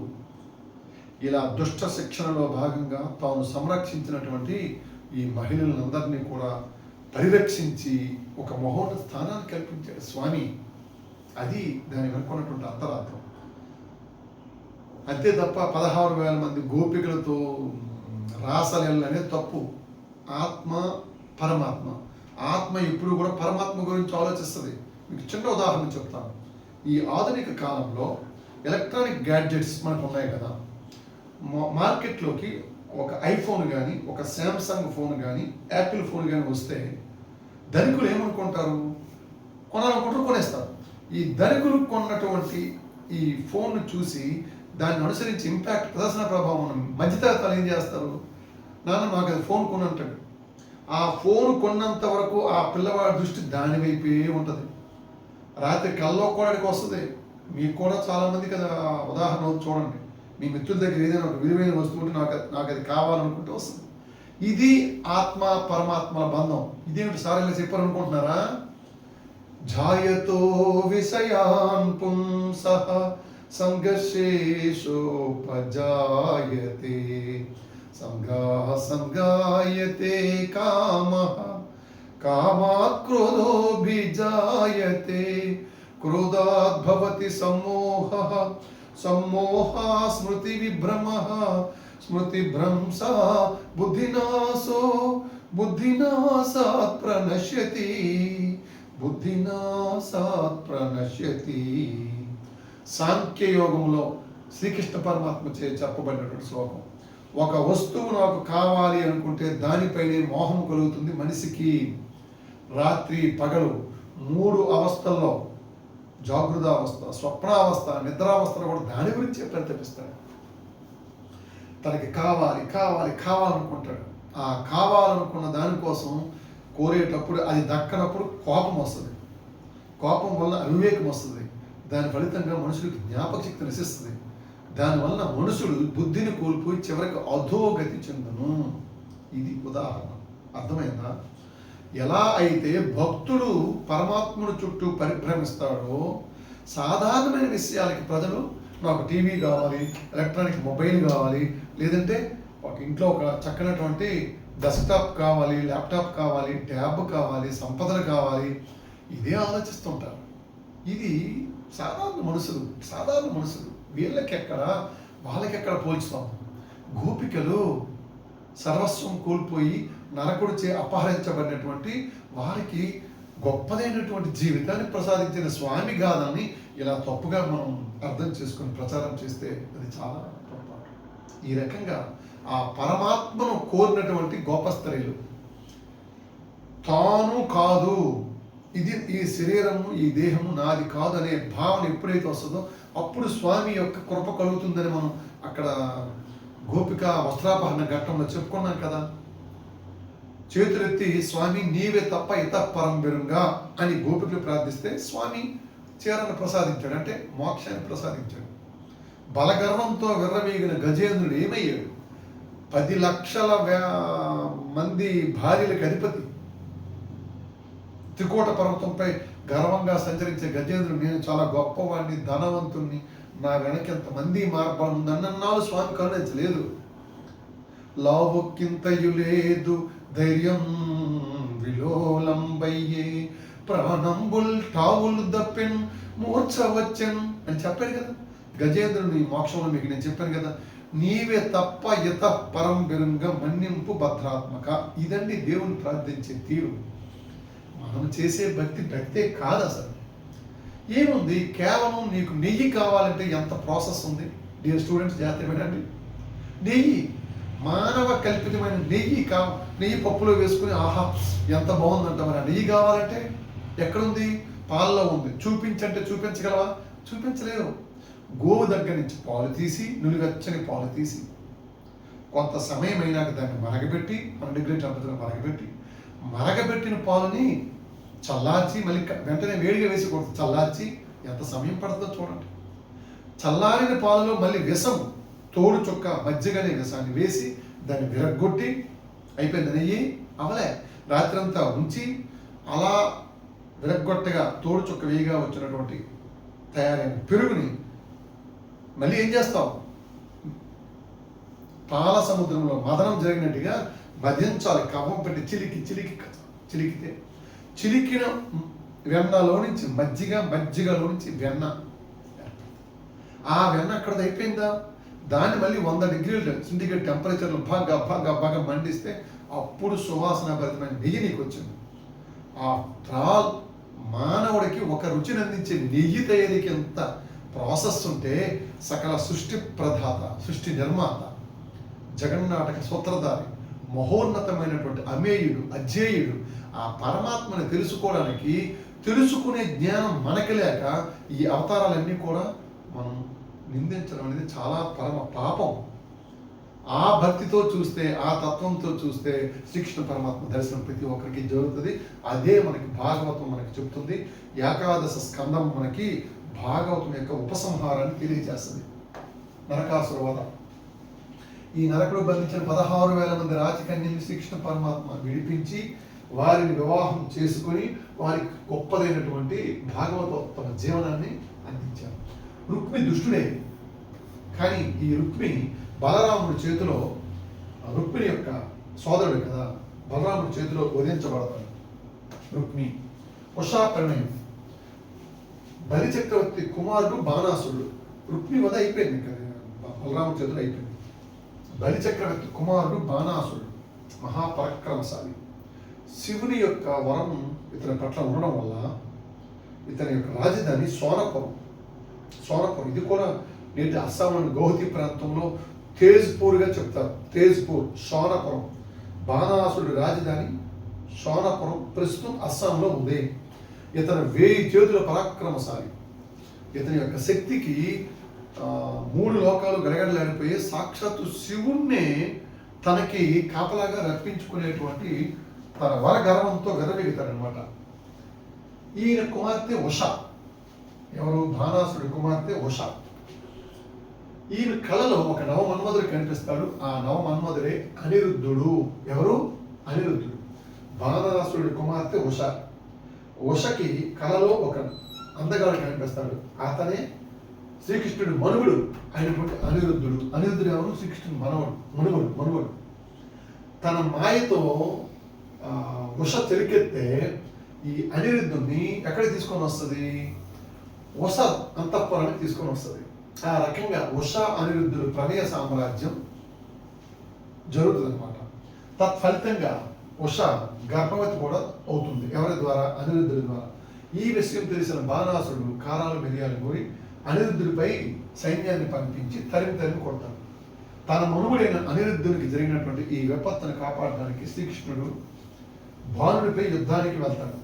ఇలా దుష్ట శిక్షణలో భాగంగా తాను సంరక్షించినటువంటి ఈ మహిళలందరినీ కూడా పరిరక్షించి ఒక మహోన్నత స్థానాన్ని కల్పించాడు స్వామి. అది దాని వెనుకున్నటువంటి అంతరార్థం. అంతే తప్ప 16,000 మంది గోపికలతో రాసలీలలు అనేది తప్పు. ఆత్మ ఎప్పుడు కూడా పరమాత్మ గురించి ఆలోచిస్తుంది. మీకు చిన్న ఉదాహరణ చెప్తాను. ఈ ఆధునిక కాలంలో ఎలక్ట్రానిక్ గ్యాడ్జెట్స్ మనకు ఉన్నాయి కదా, మార్కెట్లోకి ఒక ఐఫోన్ కానీ, ఒక శాంసంగ్ ఫోన్ కానీ, యాపిల్ ఫోన్ కానీ వస్తే ధనికులు ఏమనుకుంటారు? కొనాలనుకుంటారు, కొనేస్తారు. ఈ ధనికులు కొన్నటువంటి ఈ ఫోన్ను చూసి దాన్ని అనుసరించి ఇంపాక్ట్ ప్రదర్శన ప్రభావం ఉన్న మధ్యతరగతులు ఏం చేస్తారు? నాన్న మాకు అది ఫోన్ కొని అంటాడు. ఆ ఫోన్ కొన్నంత వరకు ఆ పిల్లవాడి దృష్టి దాని వైపే ఉంటుంది. రాత్రి కల్లోకోవడానికి వస్తుంది. మీకు కూడా చాలామంది కదా ఉదాహరణ చూడండి, మీ మిత్రుల దగ్గర ఏదైనా ఒక విలువైన వస్తువు ఉంటే నాకు అది కావాలనుకుంటే వస్తుంది. ఇది ఆత్మ పరమాత్మల బంధం. ఇదేమిటి సార్ ఇలా చెప్పారనుకుంటున్నారా? జాయతో విషయాన్ పుంసః సంఘర్షేషోపజాయతే సంగాః సంగాయతే కామః కామాత్ క్రోధోభిజాయతే క్రోధాత్ భవతి సమ్మోహః సమ్మోహా స్మృతి విభ్రమః స్మృతి భ్రంశా బుద్ధినాశో బుద్ధినాశాత్ ప్రణశ్యతి బుద్ధినాశాత్ ప్రణశ్యతి. సాంఖ్యయోగంలో శ్రీకృష్ణ పరమాత్మ చే చెప్పబడినటువంటి శ్లోకం. ఒక వస్తువు నాకు కావాలి అనుకుంటే దానిపైనే మోహం కలుగుతుంది మనిషికి. రాత్రి పగలు 3 అవస్థల్లో, జాగృతావస్థ, స్వప్నావస్థ, నిద్రావస్థలో కూడా దాని గురించే ప్రతిపిస్తాడు. తనకి కావాలి కావాలి కావాలనుకుంటాడు. ఆ కావాలనుకున్న దానికోసం కోరేటప్పుడు అది దక్కనప్పుడు కోపం వస్తుంది. కోపం వల్ల అవివేకం వస్తుంది. దాని ఫలితంగా మనుషులకు జ్ఞాపక శక్తి నశిస్తుంది. దానివల్ల మనుషుడు బుద్ధిని కోల్పోయి చివరికి అధోగతి చెందును. ఇది ఉదాహరణ. అర్థమైందా? ఎలా అయితే భక్తుడు పరమాత్ముడు చుట్టూ పరిభ్రమిస్తాడో, సాధారణమైన విషయాలకి ప్రజలు నాకు టీవీ కావాలి, ఎలక్ట్రానిక్ మొబైల్ కావాలి, లేదంటే ఒక ఇంట్లో ఒక చక్కనటువంటి డెస్క్టాప్ కావాలి, ల్యాప్టాప్ కావాలి, ట్యాబ్ కావాలి, సంపదలు కావాలి, ఇదే ఆలోచిస్తుంటారు. ఇది సాధారణ మనుషులు వీళ్ళకెక్కడ వాళ్ళకెక్కడ పోల్చుతాం? గోపికలు సర్వస్వం కోల్పోయి నరకుడిచే అపహరించబడినటువంటి వారికి గొప్పదైనటువంటి జీవితాన్ని ప్రసాదించిన స్వామి గాథని ఇలా తప్పుగా మనం అర్థం చేసుకొని ప్రచారం చేస్తే అది చాలా పొరపాటు. ఈ రకంగా ఆ పరమాత్మను కోరినటువంటి గొప్ప స్త్రీలు తాను కాదు, ఇది ఈ శరీరము ఈ దేహము నాది కాదు అనే భావన ఎప్పుడైతే వస్తుందో అప్పుడు స్వామి యొక్క కృప కలుగుతుందని మనం అక్కడ గోపిక వస్త్రాపహరణ ఘట్టంలో చెప్పుకున్నాం కదా. చేతులెత్తి స్వామి నీవే తప్ప ఇతఃపరం బెరుంగా అని గోపికలు ప్రార్థిస్తే స్వామి చీరను ప్రసాదించాడు, అంటే మోక్షాన్ని ప్రసాదించాడు. బలగర్వంతో విర్రవీగిన గజేంద్రుడు ఏమయ్యాడు? 10 లక్షల మంది భార్యలకు అధిపతి. త్రికోట పర్వతంపై గర్వంగా సంచరించే గజేంద్రుడు నేను చాలా గొప్పవాడిని, ధనవంతుణ్ణి, నా వెనక ఎంతమంది మార్గం ఉందన్నాళ్ళు స్వామి కరుణించలేదు. లావొక్కింతయు లేదు ధైర్యం విలోలంబయ్యే ప్రాణంబుల్ టావులు దప్పెన్ మూర్ఛ వచ్చెన్ అని చెప్పాడు కదా. గజేంద్రుని మోక్షంలో మీకు నేను చెప్పాను కదా, నీవే తప్ప ఇతః పరం బెరుంగా మన్నింపు భద్రాత్మక. ఇదండి దేవుని ప్రార్థించే తీరు. మనం చేసే భక్తే కాదు అసలు. ఏముంది, కేవలం నీకు నెయ్యి కావాలంటే ఎంత ప్రాసెస్ ఉంది. డియర్ స్టూడెంట్స్ జాగ్రత్త వినండి. నెయ్యి, మానవ కల్పితమైన నెయ్యి పప్పులో వేసుకుని ఆహా ఎంత బాగుందంట. మరి ఆ నెయ్యి కావాలంటే ఎక్కడుంది? పాలలో ఉంది. చూపించంటే చూపించగలవా? చూపించలేవు. గోవు దగ్గర నుంచి పాలు తీసి, నులివెచ్చని పాలు తీసి కొంత సమయం అయినాక దాన్ని మరగబెట్టి 100 డిగ్రీ టెంపరేచర్ మరగబెట్టిన పాలని చల్లార్చి మళ్ళీ వెంటనే వేడిగా వేసి కొడుతుంది. చల్లార్చి ఎంత సమయం పడుతుందో చూడండి. చల్లారిన పాలలో మళ్ళీ విషం, తోడు చుక్క మజ్జిగనే విషాన్ని వేసి దాన్ని విరగ్గొట్టి అయిపోయింది. నెయ్యి అవలే. రాత్రంతా ఉంచి అలా విరగ్గొట్టగా తోడు చుక్క వేయిగా వచ్చినటువంటి తయారైన పెరుగుని మళ్ళీ ఏం చేస్తావు? పాల సముద్రంలో మదనం జరిగినట్టుగా మదించాలి. కవ్వం పెట్టి చిలికితే చిలికిన వెన్నలో నుంచి మజ్జిగలో నుంచి వెన్న. ఆ వెన్న అక్కడ అయిపోయిందా? దాన్ని మళ్ళీ 100 డిగ్రీల సెంటిగ్రేడ్ టెంపరేచర్లో బాగా మండిస్తే అప్పుడు సువాసన భరితమైన నెయ్యి నీకు వచ్చింది. ఆ మానవుడికి ఒక రుచిని అందించే నెయ్యి తయారీకి ఎంత ప్రాసెస్ ఉంటే సకల సృష్టి ప్రధాత, సృష్టి నిర్మాత, జగన్నాటక సూత్రధారి, మహోన్నతమైనటువంటి అమేయుడు, అజేయుడు ఆ పరమాత్మని తెలుసుకునే జ్ఞానం మనకి లేక ఈ అవతారాలన్నీ కూడా మనం నిందించడం అనేది చాలా పరమ పాపం. ఆ భక్తితో చూస్తే, ఆ తత్వంతో చూస్తే శ్రీకృష్ణ పరమాత్మ దర్శనం ప్రతి ఒక్కరికి జరుగుతుంది. అదే మనకి భాగవతం మనకి చెప్తుంది. ఏకాదశ స్కందం మనకి భాగవతం యొక్క ఉపసంహారాన్ని తెలియజేస్తుంది. నరకాసుర వధ. ఈ నరకుడు బంధించిన 16,000 మంది రాజకన్యల్ని శ్రీకృష్ణ పరమాత్మ విడిపించి వారిని వివాహం చేసుకుని వారికి గొప్పదైనటువంటి భాగవతోత్తమ జీవనాన్ని అందించారు. రుక్మి దుష్టుడే, కానీ ఈ రుక్మి బలరాముడి చేతిలో, రుక్మిణి యొక్క సోదరుడు కదా, బలరాముడి చేతిలో వధించబడతాడు. రుక్మి ఉషా పరిణయం. బలి చక్రవర్తి కుమారుడు బాణాసురుడు. రుక్మి వధ అయిపోయింది కదా, బలరాముడి చేతిలో అయిపోయింది. బలి చక్రవర్తి కుమారుడు బాణాసురుడు మహాపరాక్రమశాలి. శివుని యొక్క వరం ఇతని పట్ల ఉండడం వల్ల ఇతని యొక్క రాజధాని సోనపురం. ఇది కూడా నేటి అస్సాంలోని గౌహతి ప్రాంతంలో తేజ్పూర్గా చెప్తారు. తేజ్పూర్, సోనపురం. బాణాసురుడి రాజధాని సోనపురం ప్రస్తుతం అస్సాంలో ఉంది. ఇతను 1000 చేతుల పరాక్రమశాలి. ఇతని యొక్క శక్తికి 3 లోకాలు గడగడలాడిపోయి సాక్షాత్తు శివుణ్ణే తనకి కాపలాగా రప్పించుకునేటువంటి తన వర గర్వంతో గర్వెగుతాడనమాట. ఈయన కుమార్తె ఉష. ఎవరు? బాణాసురుడి కుమార్తె ఉష. ఈయన కళలో ఒక నవమన్మధుడు కనిపిస్తాడు. ఆ నవమన్మధుడే అనిరుద్ధుడు. ఎవరు? అనిరుద్ధుడు. బాణాసురుడి కుమార్తె ఉష. ఉషకి కళలో ఒక అందగాడు కనిపిస్తాడు. అతనే శ్రీకృష్ణుడు మనుగుడు అయినటువంటి అనిరుద్ధుడు. అనిరుద్ధుడు ఎవరు? శ్రీకృష్ణుడు మనుగుడు. తన మాయతో ఉష చెలికెత్తే ఈ అనిరుద్ధుని ఎక్కడికి తీసుకొని వస్తుంది? ఉష అంతఃపురానికి తీసుకొని వస్తుంది. ఆ రకంగా ఉష అనిరుద్ధుడు ప్రణయ సామ్రాజ్యం జరుగుతుంది అనమాట. తత్ఫలితంగా ఉష గర్భవతి కూడా అవుతుంది. ఎవరి ద్వారా? అనిరుద్ధుడి ద్వారా. ఈ విషయం తెలిసిన బాణాసురుడు కారాలు మిరియాలు కోరి అనిరుద్ధుడిపై సైన్యాన్ని పంపించి తరిమి కొడతాడు. తన మనుగుడైన అనిరుద్ధునికి జరిగినటువంటి ఈ విపత్తును కాపాడడానికి శ్రీకృష్ణుడు భానుడిపై యుద్ధానికి వెళ్తాడు.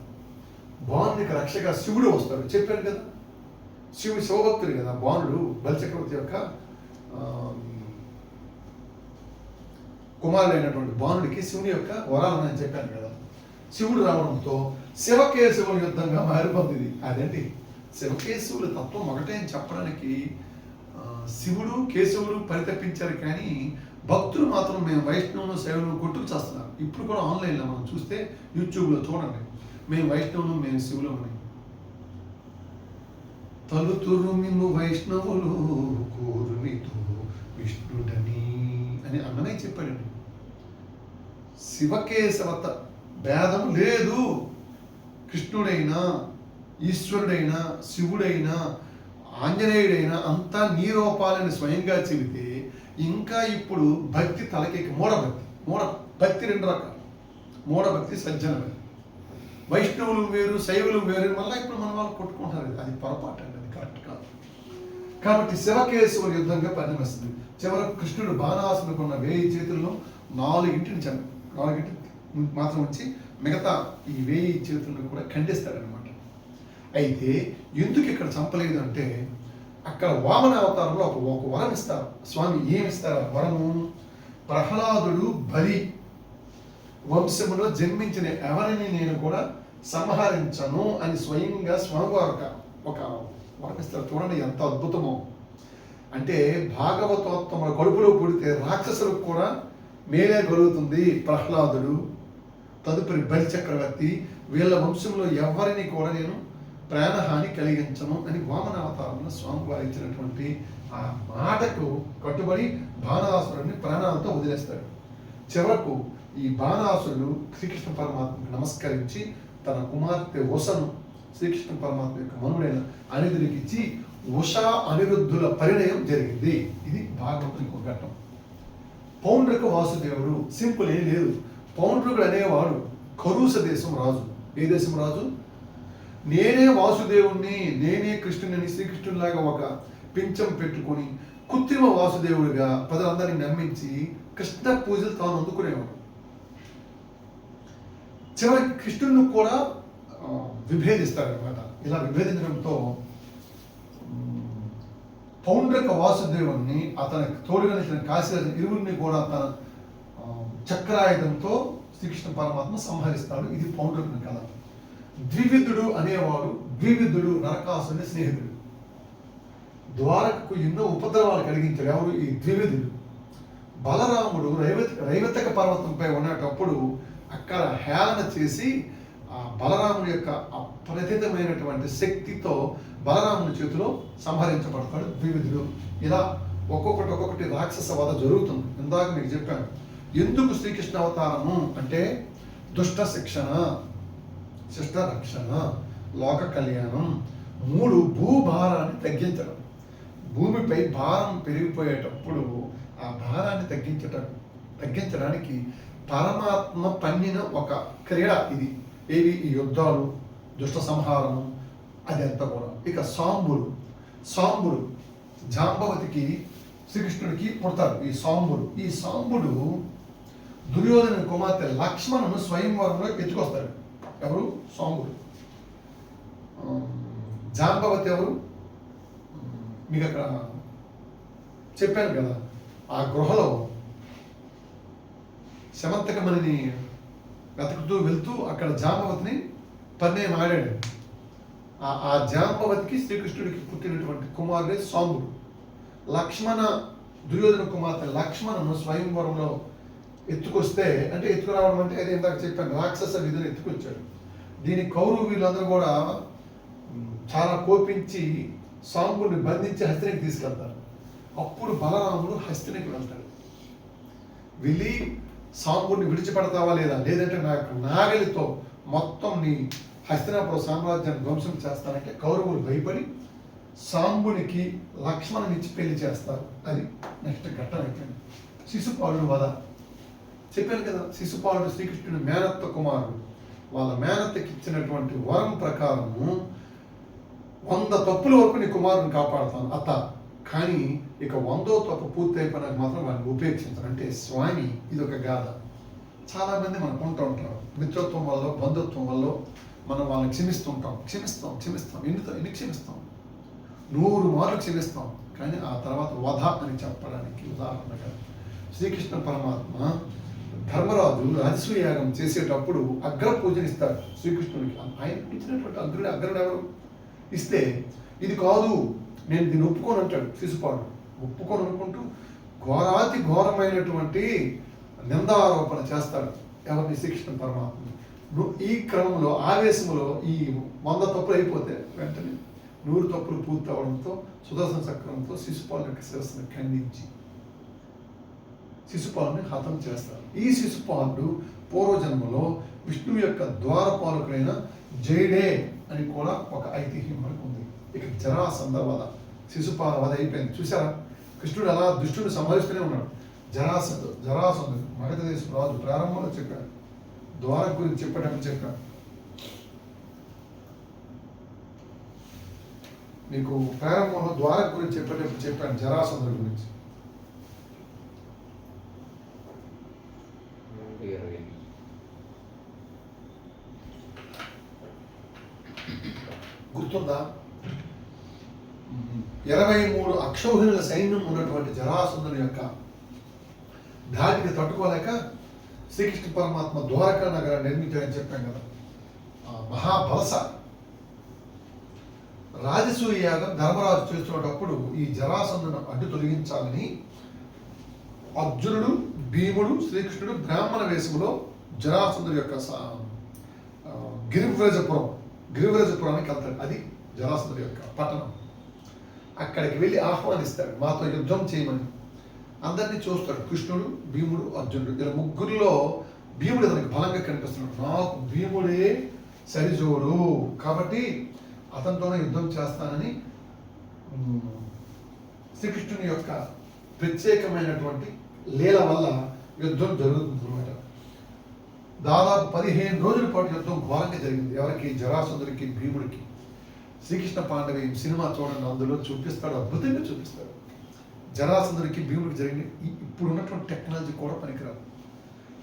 భానుడికి రక్షగా శివుడు వస్తాడు. చెప్పాను కదా, శివభక్తుడు కదా భానుడు. బలిచక్రవర్తి యొక్క కుమారుడైనటువంటి భానుడికి శివుని యొక్క వరాలను నేను చెప్పాను కదా. శివుడు రావడంతో శివకేశవుల యుద్ధంగా మారిపోతుంది. అదేంటి? శివకేశవుల తత్వం ఒకటే అని చెప్పడానికి శివుడు కేశవులు పరితపించారు, కానీ భక్తులు మాత్రం మేము వైష్ణవులు శైవులు కొట్టుకు చేస్తున్నారు. ఇప్పుడు కూడా ఆన్లైన్లో మనం చూస్తే యూట్యూబ్లో చూడండి, మేము వైష్ణవులు, మేము శివులు అని. తలుతురు మిమ్ము వైష్ణవులు కోరుమితో విష్ణుడని అని అన్ననే చెప్పాడండి. శివకేశవత భేదం లేదు. కృష్ణుడైనా, ఈశ్వరుడైనా, శివుడైనా, ఆంజనేయుడైనా అంతా నీ రూపాలని స్వయంగా చెబితే ఇంకా ఇప్పుడు భక్తి తలకెక్కి మూఢభక్తి 2 రకాలు. మూఢభక్తి, సజ్జన భక్తి. వైష్ణవులు వేరు, శైవులు వేరు. మళ్ళీ ఇప్పుడు మన వాళ్ళు కొట్టుకుంటారు. అది పొరపాటు అండి, అది కరెక్ట్ కాదు. కాబట్టి శివకేశవుల యుద్ధంగా పరిణమిస్తుంది. చివరకు కృష్ణుడు బాణాసురుడికి ఉన్న 1000 చేతుల్లో 4 మాత్రం వచ్చి మిగతా ఈ 1000 చేతులను కూడా ఖండిస్తాడనమాట. అయితే ఎందుకు ఇక్కడ చంపలేదు అంటే, అక్కడ వామన అవతారంలో ఒక వరం ఇస్తారు స్వామి. ఏమిస్తారు వరము? ప్రహ్లాదుడు బలి వంశములో జన్మించిన ఎవరిని నేను కూడా సంహరించను అని స్వయంగా స్వామివారు ఒక వరం ఇస్తారు. చూడండి ఎంత అద్భుతమో. అంటే భాగవతోత్తముల కడుపులో పుడితే రాక్షసులకు కూడా మేలే కలుగుతుంది. ప్రహ్లాదుడు, తదుపరి బలి చక్రవర్తి, వీళ్ళ వంశంలో ఎవరిని కూడా నేను ప్రాణహాని కలిగించను అని వామన అవతారంలో స్వామివారు ఇచ్చినటువంటి ఆ మాటకు కట్టుబడి బాణాసురుడిని ప్రాణాలతో వదిలేస్తాడు. చివరకు ఈ బాణాసురుడు శ్రీకృష్ణ పరమాత్మకు నమస్కరించి తన కుమార్తె ఉషను శ్రీకృష్ణ పరమాత్మ యొక్క మనుడైన అనిరుద్ధునికి ఇచ్చి ఉషా అనిరుద్ధుల పరిణయం జరిగింది. ఇది భాగవతం ఇంకొక ఘట్టం. పౌండ్రక వాసుదేవుడు సింపుల్ ఏం లేదు. పౌండ్రుడు అనేవాడు కరూస దేశం రాజు. ఏ దేశం రాజు? నేనే వాసుదేవుణ్ణి, నేనే కృష్ణుని, శ్రీకృష్ణునిలాగా ఒక పింఛం పెట్టుకొని కృత్రిమ వాసుదేవుడిగా ప్రజలందరినీ నమ్మించి కృష్ణ పూజలు తాను అందుకునేవాడు. చివరికి కృష్ణుడిని కూడా విభేదిస్తాడనమాట. ఇలా విభేదించడంతో పౌండ్రక వాసుదేవుని అతనికి తోడుగా నిలిచిన కాశీరాజు ఇరువురిని కూడా తన చక్రాయుధంతో శ్రీకృష్ణ పరమాత్మ సంహరిస్తాడు. ఇది పౌండ్రకుని కథ. ద్వివిధుడు అనేవాడు, ద్వివిధుడు నరకాసుని స్నేహితుడు. ద్వారకకు ఎన్నో ఉపద్రవాలు కలిగించాడు. ఎవరు? ఈ ద్వివిధుడు. బలరాముడు రైవతక పర్వతంపై ఉన్నటప్పుడు అక్కడ హేళన చేసి ఆ బలరాముడి యొక్క అప్రతితమైనటువంటి శక్తితో బలరాముని చేతిలో సంహరించబడతాడు ద్వివిధుడు. ఇలా ఒక్కొక్కటి రాక్షస వధ జరుగుతుంది. ఇందాక మీకు చెప్పాను. ఎందుకు శ్రీకృష్ణ అవతారము అంటే దుష్ట శిక్షణ, శిష్ట రక్షణ, లోక కళ్యాణం. 3 భూభారాన్ని తగ్గించడం. భూమిపై భారం పెరిగిపోయేటప్పుడు ఆ భారాన్ని తగ్గించడానికి పరమాత్మ పన్నిన ఒక క్రీడ ఇది. ఏవి? ఈ యుద్ధాలు, దుష్ట సంహారము, అదంతా కూడా. ఇక సాంబుడు జాంబవతికి శ్రీకృష్ణుడికి పుడతాడు. ఈ సాంబుడు దుర్యోధన కుమార్తె లక్ష్మణును స్వయంవరంలో ఎత్తుకొస్తాడు. ఎవరు? సాంబుడు. జాంబవతి ఎవరు? మీకు అక్కడ చెప్పాను కదా, ఆ గృహలో శమంతకమణిని వెతుకుతూ వెళ్తూ అక్కడ జాంబవతిని పరిణయం ఆడాడు. ఆ జాంబవతికి శ్రీకృష్ణుడికి పుట్టినటువంటి కుమారుడే సాంబుడు. దుర్యోధన కుమార్తె లక్ష్మణను స్వయంవరంలో ఎత్తుకొస్తే, అంటే ఎత్తుకురావడం అంటే అదే ఇందాక చెప్పాను, రాక్షస విధులు ఎత్తుకొచ్చాడు. దీని కౌరవ వీళ్ళందరూ కూడా చాలా కోపించి సాంబుడిని బంధించి హస్తినికి తీసుకెళ్తారు. అప్పుడు బలరాముడు హస్తినికి వెళ్తాడు. వెళ్ళి సాంబుడిని విడిచిపెడతావా లేదా, లేదంటే నా యొక్క నాగలితో మొత్తం నీ హస్తినాపుర సామ్రాజ్యాన్ని ధ్వంసం చేస్తానంటే కౌరవులు భయపడి సాంబునికి లక్ష్మణునిచ్చి పెళ్లి చేస్తారు. అది నెక్స్ట్ ఘట్టం అయిపోయింది. శిశుపాలుడు వధ చెప్పాను కదా. శిశుపాలుడు శ్రీకృష్ణుని మేనత్త కుమారుడు. వాళ్ళ మేనత్తకి ఇచ్చినటువంటి వరం ప్రకారము 100 తప్పుల వరకు నీ కుమారుని కాపాడుతాను అత్త, కానీ ఇక 100వ తప్పు పూర్తి అయిపోయినాక మాత్రం వాడిని ఉపేక్షించాను అంటే స్వామి. ఇది ఒక గాథ. చాలామంది మనం కొంటూ ఉంటారు. మిత్రత్వం వల్ల, బంధుత్వం వల్ల మనం వాళ్ళని క్షమిస్తుంటాం. ఎన్ని క్షమిస్తాం? 100 మార్లు క్షమిస్తాం. కానీ ఆ తర్వాత వధ అని చెప్పడానికి ఉదాహరణగా శ్రీకృష్ణ పరమాత్మ ధర్మరాజు రాజసూయాగం చేసేటప్పుడు అగ్ర పూజనిస్తాడు శ్రీకృష్ణుడికి. ఆయన ఇచ్చినటువంటి అగ్రుడు ఎవరు? ఇస్తే ఇది కాదు, నేను దీన్ని ఒప్పుకోను అంటాడు శిశుపాలుడు. ఒప్పుకోను అనుకుంటూ ఘోరాతి ఘోరమైనటువంటి నిందారోపణ చేస్తాడు. ఎవరిని? శ్రీకృష్ణ పరమాత్మ. ఈ క్రమంలో ఆవేశంలో ఈ 100 తప్పులు అయిపోతే వెంటనే 100 తప్పులు పూర్తి అవడంతో సుదర్శన చక్రంతో శిశుపాలుని యొక్క శిరస్సును ఖండించి శిశుపాలుని హతం చేస్తారు. ఈ శిశుపాలుడు పూర్వజన్మలో విష్ణువు యొక్క ద్వారపాలకుడైన జైడే అని కూడా ఒక ఐతిహ్యం మనకు ఉంది. ఇక జరాసంధ వధ, శిశుపాల వధ అయిపోయింది. చూసారా కృష్ణుడు అలా దుష్టుడు సంహరిస్తూనే ఉన్నాడు. జరాసంధుడు మగధ దేశం రాజు. ప్రారంభంలో చెప్పాడు, ద్వారక గురించి చెప్పేటప్పుడు చెప్పాడు. మీకు ప్రారంభంలో ద్వారక గురించి చెప్పేటప్పుడు చెప్పాను, జరాసంధుడి గురించి. గుర్తుందా? 23 అక్షౌహిణుల సైన్యం ఉన్నటువంటి జరాసంధుని యొక్క ధాటికి తట్టుకోలేక శ్రీకృష్ణ పరమాత్మ ద్వారకా నగరాన్ని నిర్మించాడని చెప్పాం కదా. మహాబలస రాజసూయ యాగం ధర్మరాజు చేస్తున్నప్పుడు ఈ జరాసంధును అడ్డు తొలగించాలని అర్జునుడు, భీముడు, శ్రీకృష్ణుడు బ్రాహ్మణ వేషంలో జరాసంధుడి యొక్క గిరివ్రజపురానికి వెళ్తాడు. అది జరాసంధుడి యొక్క పట్టణం. అక్కడికి వెళ్ళి ఆహ్వానిస్తాడు, మాతో యుద్ధం చేయమని. అందరినీ చూస్తాడు. కృష్ణుడు, భీముడు, అర్జునుడు. ఇలా ముగ్గురులో భీముడు అతనికి బలంగా కనిపిస్తున్నాడు. నాకు భీముడే సరిజోడు కాబట్టి అతనితోనే యుద్ధం చేస్తానని శ్రీకృష్ణుని యొక్క ప్రత్యేకమైనటువంటి లీల వల్ల యుద్ధం జరుగుతుంది అన్నమాట. దాదాపు 15 రోజుల పాటు యుద్ధం ఘోరంగా జరిగింది. ఎవరికి? జరాసంధుడికి, భీముడికి. శ్రీకృష్ణ పాండవీయం సినిమా చూడండి, అందులో చూపిస్తాడు, అద్భుతంగా చూపిస్తాడు. జరాసంధుడికి, భీముడికి జరిగిన ఇప్పుడు ఉన్నటువంటి టెక్నాలజీ కూడా పనికిరాదు.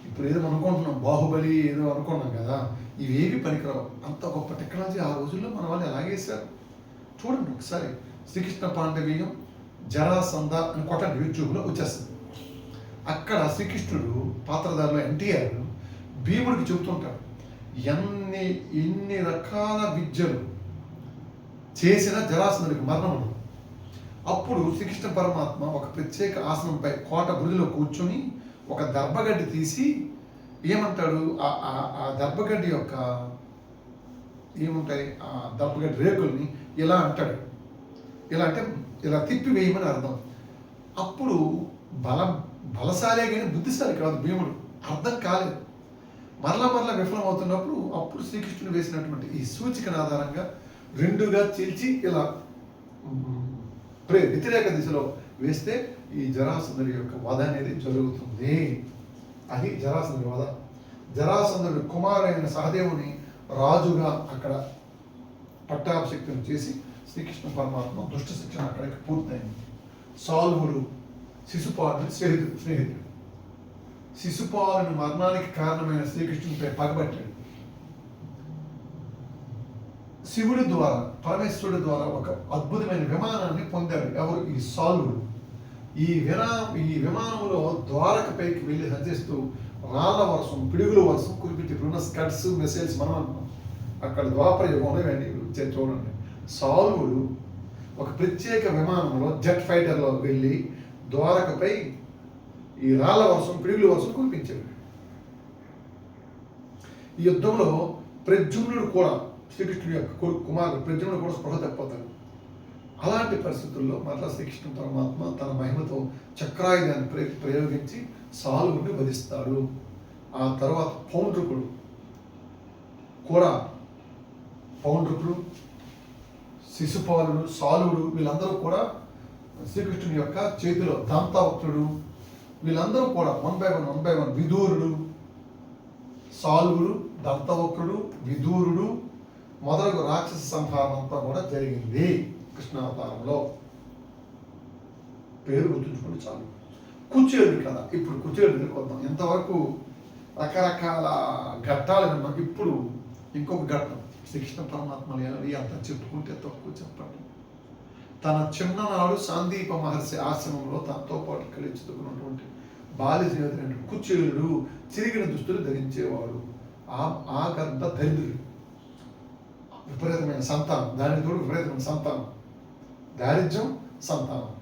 ఇప్పుడు ఏదో అనుకుంటున్నాం, బాహుబలి ఏదో అనుకున్నాం కదా, ఇవేవి పనికిరావు. అంత గొప్ప టెక్నాలజీ ఆ రోజుల్లో మన వాళ్ళు ఎలాగేశారు చూడండి ఒకసారి. శ్రీకృష్ణ పాండవీయం జరాసంధ అని కొట్టండి, యూట్యూబ్లో వచ్చేస్తుంది. అక్కడ శ్రీకృష్ణుడు పాత్రధారిలో ఎన్టీఆర్ భీముడికి చెబుతుంటాడు, ఎన్ని రకాల విద్యలు చేసిన జరాసంధుడికి మరణం ఉండదు. అప్పుడు శ్రీకృష్ణ పరమాత్మ ఒక ప్రత్యేక ఆసనంపై కోట బుడిలో కూర్చొని ఒక దర్భగడ్డి తీసి ఏమంటాడు, ఆ దర్భగడ్డి యొక్క ఏముంటాయి, ఆ దర్భగడ్డి రేకుల్ని ఇలా అంటాడు. ఇలా అంటే ఇలా తిప్పి వేయమని అర్థం. అప్పుడు బలశాలే కానీ బుద్ధిశాలి కాదు భీముడు, అర్థం కాలేదు. మరలా విఫలం అవుతున్నప్పుడు అప్పుడు శ్రీకృష్ణుడు వేసినటువంటి ఈ సూచికను ఆధారంగా రెండుగా చీల్చి ఇలా వ్యతిరేక దిశలో వేస్తే ఈ జరాసంధుడి యొక్క వధ అనేది జరుగుతుంది. అది జరాసంధుడి వధ. జరాసంధుడి కుమారుడైన సహదేవుని రాజుగా అక్కడ పట్టాభిషిక్తులు చేసి శ్రీకృష్ణ పరమాత్మ దుష్ట శిక్షణ అక్కడికి పూర్తయింది. సాల్వుడు శిశుపాలుని స్నేహితుడు. శిశుపాలుని మరణానికి కారణమైన శ్రీకృష్ణునిపై పగబట్టాడు. శివుడి ద్వారా, పరమేశ్వరుడి ద్వారా ఒక అద్భుతమైన విమానాన్ని పొందాడు. ఎవరు? ఈ సాల్వుడు. ఈ విమానంలో ద్వారకపైకి వెళ్ళి సంచరిస్తూ రాళ్ళ వర్షం, పిడుగుల వర్షం కురిపించి, ఇప్పుడున్న స్కట్స్, మిసైల్స్ మనం అంటున్నాం, అక్కడ ద్వాపర యుగంలో ఇవన్నీ చూడండి. సాల్వుడు ఒక ప్రత్యేక విమానంలో జెట్ ఫైటర్లో వెళ్ళి ద్వారకపై ఈ రాళ్ళ వర్షం, పిడుగుల వర్షం కురిపించాడు. ఈ యుద్ధంలో ప్రద్యుమ్నుడు కూడా, శ్రీకృష్ణుడి యొక్క కుమారుడు ప్రద్యుమ్నుడు కూడా స్పృహ తప్పిపోతాడు. అలాంటి పరిస్థితుల్లో మరలా శ్రీకృష్ణ పరమాత్మ తన మహిమతో చక్రాయుధాన్ని ప్రయోగించి సాల్వుడిని వధిస్తాడు. ఆ తర్వాత పౌండ్రుకుడు కూడా, పౌండ్రుకుడు, శిశుపాలుడు, సాలుడు వీళ్ళందరూ కూడా శ్రీకృష్ణుని యొక్క చేతిలో, దంతవక్తుడు వీళ్ళందరూ కూడా వన్ బై వన్ విదూరుడు, సాల్వుడు, దంతవక్రుడు, విదూరుడు మొదలగు రాక్షస సంహారం అంతా కూడా జరిగింది కృష్ణావతారంలో. పేరు గుర్తుంచుకోండి చాలు. కుచేలుడి కథ. ఇప్పుడు కుచేలుడికి వద్దాం. ఎంతవరకు రకరకాల ఘట్టాలు విన్నాం. ఇప్పుడు ఇంకొక ఘట్టం. శ్రీకృష్ణ పరమాత్మ అంత చెప్పుకుంటే తక్కువ చెప్పండి. తన చిన్ననాడు సాందీప మహర్షి ఆశ్రమంలో తనతో పాటు కలిసి చదువుకున్నటువంటి బాల్య స్నేహితుడు కుచేలుడు చిరిగిన దుస్తులు ధరించేవాడు. ఆ గర్భ దరిద్రుడు, విపరీతమైన సంతానం, దానికి తోడు విపరీతమైన సంతానం, దారిద్ర్యం, సంతానం,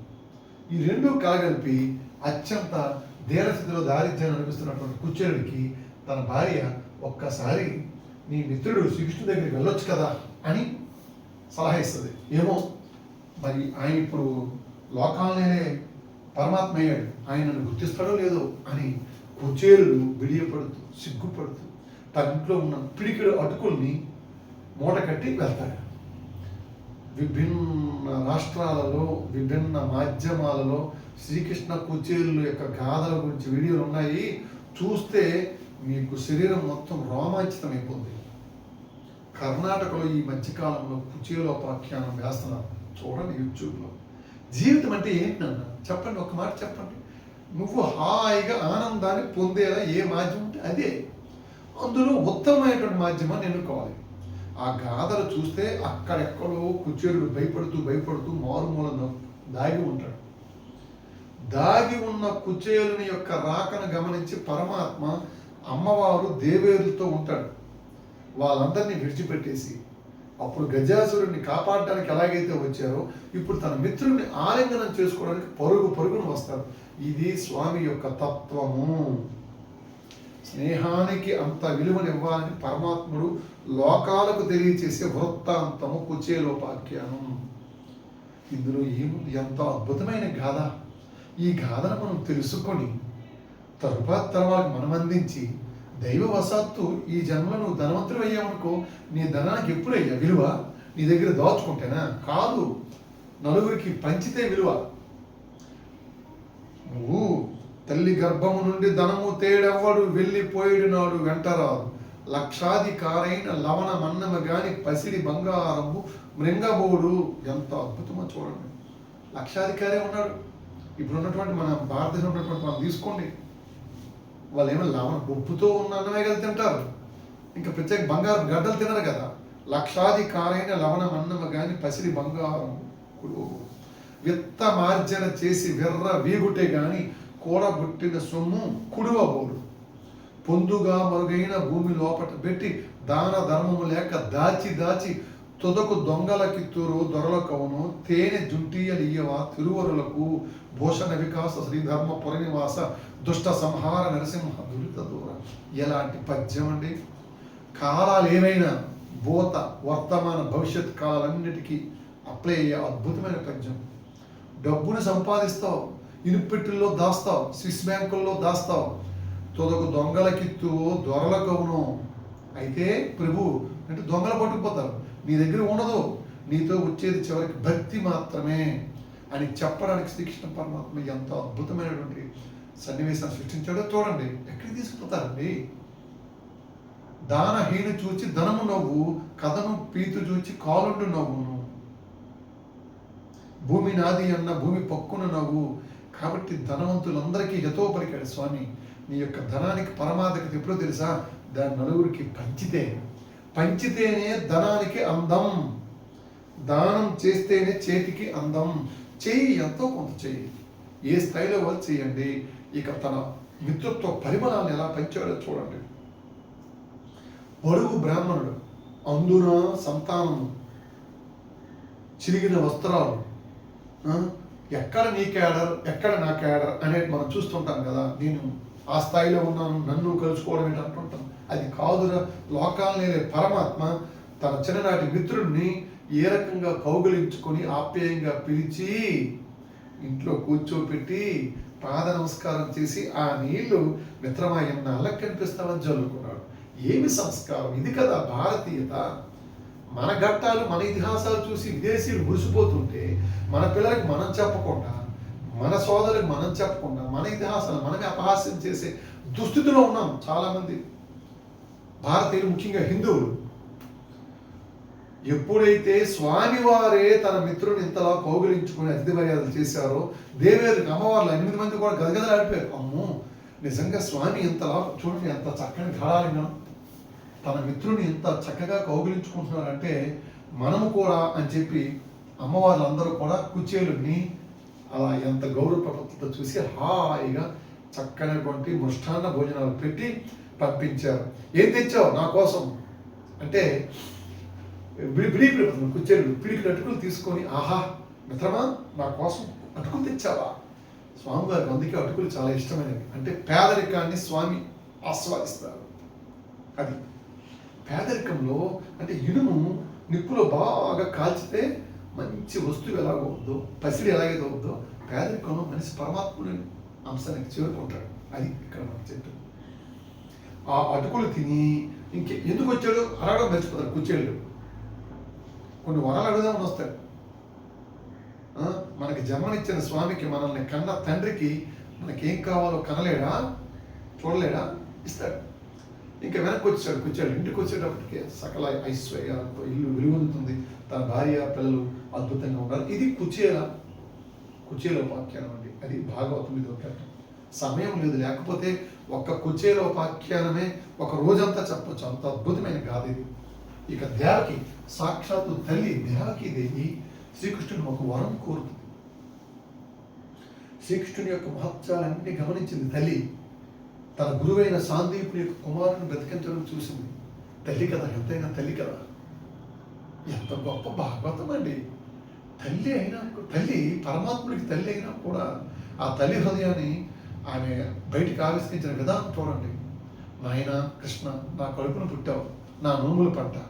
ఈ రెండు కలగలిపి అత్యంత దీనస్థితిలో దారిద్ర్యాన్ని అనిపిస్తున్నటువంటి కుచేలుడికి తన భార్య ఒక్కసారి నీ మిత్రుడు శ్రీకృష్ణుడి దగ్గరికి వెళ్ళొచ్చు కదా అని సలహా ఇస్తుంది. ఏమో మరి ఆయన ఇప్పుడు లోకాలనే పరమాత్మ అయ్యాడు, ఆయనను గుర్తిస్తాడో లేదో అని కుచేలుడు బిడియపడుతూ, సిగ్గుపడుతూ తన ఇంట్లో ఉన్న పిడికిడు అటుకుల్ని మూట కట్టి వెళ్తాడు. విభిన్న రాష్ట్రాలలో, విభిన్న మాధ్యమాలలో శ్రీకృష్ణ కుచేలుల యొక్క గాథల గురించి వీడియోలు ఉన్నాయి. చూస్తే మీకు శరీరం మొత్తం రోమాంచితం అయిపోతుంది. కర్ణాటకలో ఈ మధ్యకాలంలో కుచేలోపాఖ్యానం వేస్తున్నారు, చూడండి యూట్యూబ్లో. జీవితం అంటే ఏంటన్నా చెప్పండి, ఒక మాట చెప్పండి. నువ్వు హాయిగా ఆనందాన్ని పొందేలా ఏ మాధ్యమం ఉంటే అదే, అందులో ఉత్తమమైనటువంటి మాధ్యమాన్ని ఎన్నుకోవాలి. ఆ గాథలు చూస్తే అక్కడెక్కడో కుచేలుడు భయపడుతూ మారుమూల దాగి ఉంటాడు. దాగి ఉన్న కుచేలుని యొక్క రాకను గమనించి పరమాత్మ, అమ్మవారు దేవేరులతో ఉంటాడు. వాళ్ళందరినీ విడిచిపెట్టేసి అప్పుడు గజాసురుడిని కాపాడడానికి ఎలాగైతే వచ్చారో ఇప్పుడు తన మిత్రుడిని ఆలింగనం చేసుకోవడానికి పరుగున వస్తారు. ఇది స్వామి యొక్క తత్వము. స్నేహానికి అంత విలువనివ్వాలని పరమాత్ముడు లోకాలకు తెలియచేసే వృత్తాంతము కుచేలోపాఖ్యానం. ఇందులో ఏముంది? ఎంత అద్భుతమైన గాథ. ఈ గాథను మనం తెలుసుకొని తరువాతకి మనం అందించి దైవవశాత్తు ఈ జన్మలో నువ్వు ధనవంతుడు అయ్యావనుకో, నీ ధనానికి ఎప్పుడయ్యా విలువ? నీ దగ్గర దాచుకుంటేనా? కాదు, నలుగురికి పంచితే విలువ. నువ్వు తల్లి గర్భము నుండి ధనము తేడెవ్వడు వెళ్ళిపోయేడు నాడు వెంటరాదు. లక్షాధికారైన లవణ మన్నము గాని పసిడి బంగారము మృంగబోడు. ఎంత అద్భుతమో చూడండి. లక్షాధికారే ఉన్నాడు. ఇప్పుడు ఉన్నటువంటి మన భారతదేశంలో ఉన్నటువంటి మనం తీసుకోండి, వాళ్ళు ఏమో లవణ ఉప్పుతో ఉన్న అన్నమే కదా తింటారు, ఇంకా ప్రత్యేక బంగారం గడ్డలు తినరు కదా. లక్షాధికారైన లవణ మన్నము గాని పసిడి బంగారం విత్త మార్జన చేసి విర్ర వీగుటే గాని కూడబుట్టిన సొమ్ము కుడువబోడు. పొందుగా మరుగైన భూమి లోపట పెట్టి దాన ధర్మము లేక దాచి దాచి తుదకు దొంగలకిత్తురు దొరలకవును. తేనె జుంటీయలియవా తిరువరులకు భూషణ వికాస శ్రీధర్మ పురనివాస దుష్ట సంహార నరసింహ దురిత దూర. ఎలాంటి పద్యం అండి! కాలాలు ఏమైనా భూత వర్తమాన భవిష్యత్ కాలాలన్నిటికీ అప్లై అయ్యే అద్భుతమైన పద్యం. డబ్బును సంపాదిస్తావు, ఇనుపెట్టుల్లో దాస్తావు, స్విస్ బ్యాంకుల్లో దాస్తావు, తుదకు దొంగలకిత్తు దొరలకవును. అయితే ప్రభు అంటే దొంగలు పట్టుకుపోతారు, నీ దగ్గర ఉండదు, నీతో వచ్చేది చివరికి భక్తి మాత్రమే అని చెప్పడానికి శ్రీకృష్ణ పరమాత్మ ఎంత అద్భుతమైనటువంటి సన్నివేశాన్ని సృష్టించాడో చూడండి. ఎక్కడికి తీసుకుపోతారండి? దానహీను చూచి ధనము నవ్వు, కథను పీతు చూచి కాలుండు నవ్వును. భూమి నాది అన్న భూమి పక్కున నవ్వు. కాబట్టి ధనవంతులందరికీ హితో పలికాడు స్వామి. నీ యొక్క ధనానికి పరమార్థకత ఎప్పుడో తెలుసా? దాని నలుగురికి పంచితేనే ధనానికి అందం. దానం చేస్తేనే చేతికి అందం. చెయ్యి, ఎంతో కొంత చెయ్యి, ఏ స్థాయిలో వాళ్ళు చేయండి. ఇక తన మిత్రత్వ పరిమళాలను ఎలా పంచాడో చూడండి. పొడుగు బ్రాహ్మణుడు, అందున సంతానం, చిరిగిన వస్త్రాలు, ఎక్కడ నీ క్యాడర్ ఎక్కడ నా క్యాడర్ అనేది మనం చూస్తుంటాం కదా. నేను ఆ స్థాయిలో ఉన్నాను, నన్ను కలుసుకోవడం ఏంటి అంటుంటాం. అది కాదురా. లోకాలనే పరమాత్మ తన చిన్ననాటి మిత్రుడిని ఏ రకంగా కౌగలించుకొని ఆప్యాయంగా పిలిచి ఇంట్లో కూర్చోపెట్టి పాద నమస్కారం చేసి ఆ నీళ్లు మిత్రమా ఎన్నాళ్ళకి కనిపిస్తామని జల్లుకున్నాడు. ఏమి సంస్కారం ఇది కదా భారతీయత. మన ఘట్టాలు మన ఇతిహాసాలు చూసి విదేశీయులు మురిసిపోతుంటే మన పిల్లలకి మనం చెప్పకుండా, మన సోదరులకు మనం చెప్పకుండా మన ఇతిహాసాలు మనమే అపహాస్యం చేసే దుస్థితిలో ఉన్నాం చాలామంది భారతీయులు, ముఖ్యంగా హిందువులు. ఎప్పుడైతే స్వామివారే తన మిత్రుని ఇంతలా కౌగిలించుకుని అతిథి మర్యాదలు చేశారో దేవేరుకి అమ్మవార్లు 8 మంది కూడా గదగదలాడిపోయారు. అమ్మో, నిజంగా స్వామి ఇంతలా చూడండి, ఎంత చక్కని ఘడాలింగం, తన మిత్రుని ఎంత చక్కగా కౌగిలించుకుంటున్నారంటే మనము కూడా అని చెప్పి అమ్మవార్లందరూ కూడా కుచేలుని అలా ఎంత గౌరవ ప్రపత్తితో చూసి హాయిగా చక్కనటువంటి మృష్టాన్న భోజనాలు పెట్టి పంపించారు. ఏం తెచ్చావు నా కోసం అంటే కుచేలు పిడికి అటుకులు తీసుకొని, ఆహా మిత్రమా నా కోసం అటుకులు తెచ్చావా? స్వామివారికి అందుకే అటుకులు చాలా ఇష్టమైనవి. అంటే పేదరికాన్ని స్వామి ఆస్వాదిస్తారు. అది పేదరికంలో అంటే ఇనుము నిప్పులో బాగా కాల్చితే మంచి వస్తువు ఎలాగో ఉందో, పసిడి ఎలాగైతే ఉందో, పేదరికంలో మనిషి పరమాత్ముని అంశానికి చేరుకుంటాడు. అది ఇక్కడ మనకు చెప్పారు. ఆ అటుకులు తిని ఎందుకు వచ్చాడు అడగడం మర్చిపోతారు కుచేళ్ళు. కొన్ని వరాలు అడుగుదామని వస్తాడు. మనకి జన్మనిచ్చిన స్వామికి, మనల్ని కన్న తండ్రికి మనకేం కావాలో కనలేడా, చూడలేడా, ఇస్తాడు. ఇంకా వెనక్కి వచ్చాడు కుచేళ్ళు. ఇంటికి వచ్చేటప్పటికే సకల ఐశ్వర్యాలతో ఇల్లు వెలుగొందుతుంది, తన భార్య పిల్లలు అద్భుతంగా ఉన్నారు. ఇది కుచేలోపాఖ్యానం అండి. అది భాగవతం ఇది ఒక సమయం లేదు, లేకపోతే ఒక్క కుచేలోపాఖ్యానమే ఒక రోజంతా చెప్పొచ్చు, అంత అద్భుతమైన గాథ ఇది. ఇక దేవకి, సాక్షాత్తు తల్లి దేవకి దేవి శ్రీకృష్ణుని ఒక వరం కోరుతుంది. శ్రీకృష్ణుని యొక్క మహత్యాలన్నీ గమనించింది తల్లి. తన గురువైన సాందీపుని యొక్క కుమారుని బ్రతికించడం చూసింది. తల్లి కదా, ఎంతైనా తల్లి కదా. ఎంత గొప్ప భాగవతం అండి. తల్లి పరమాత్ముడికి తల్లి అయినా కూడా ఆ తల్లి హృదయాన్ని ఆమె బయటికి ఆవిష్కరించిన విధానం చూడండి. నాయన కృష్ణ, నా కడుపును పుట్టావు, నా నోములు పడ్డా,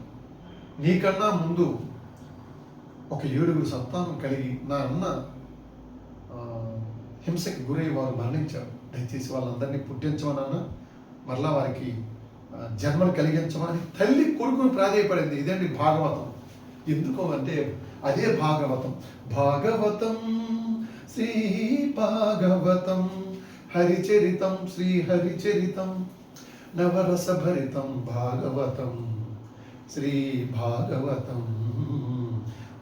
నీకన్నా ముందు ఒక 7 సంతానం కలిగి నా అన్న హింసకి గురై వారు మరణించారు. దయచేసి వాళ్ళందరినీ పుట్టించమన్నా, మరలా వారికి జన్మలు కలిగించమని తల్లి కొడుకును ప్రాధేయపడింది. ఇదండి భాగవతం. ఎందుకు అంటే అదే భాగవతం. భాగవతం శ్రీ భాగవతం హరిచరితం శ్రీహరిచరితం నవరసభరితం భాగవతం శ్రీ భాగవతం.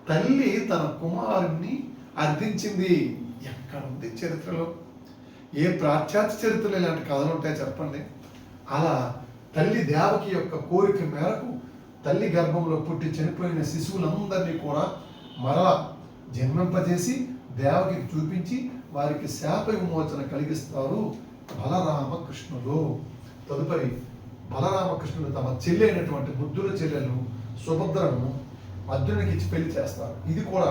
తల్లి తన కుమారుణ్ణి అర్థించింది. ఎక్కడుంది చరిత్రలో? ఏ పాశ్చాత్య చరిత్రలో ఇలాంటి కథలు ఉంటాయి చెప్పండి? అలా తల్లి దేవకి యొక్క కోరిక మేరకు తల్లి గర్భంలో పుట్టి చనిపోయిన శిశువులందరినీ కూడా మరలా జన్మింపజేసి దేవకి చూపించి వారికి శాప విమోచన కలిగిస్తారు బలరామకృష్ణులు. తదుపరి బలరామకృష్ణుడు తమ చెల్లి అయినటువంటి ముద్దుల చెల్లెలు సుభద్రను అర్జునుడికి ఇచ్చి పెళ్లి చేస్తారు. ఇది కూడా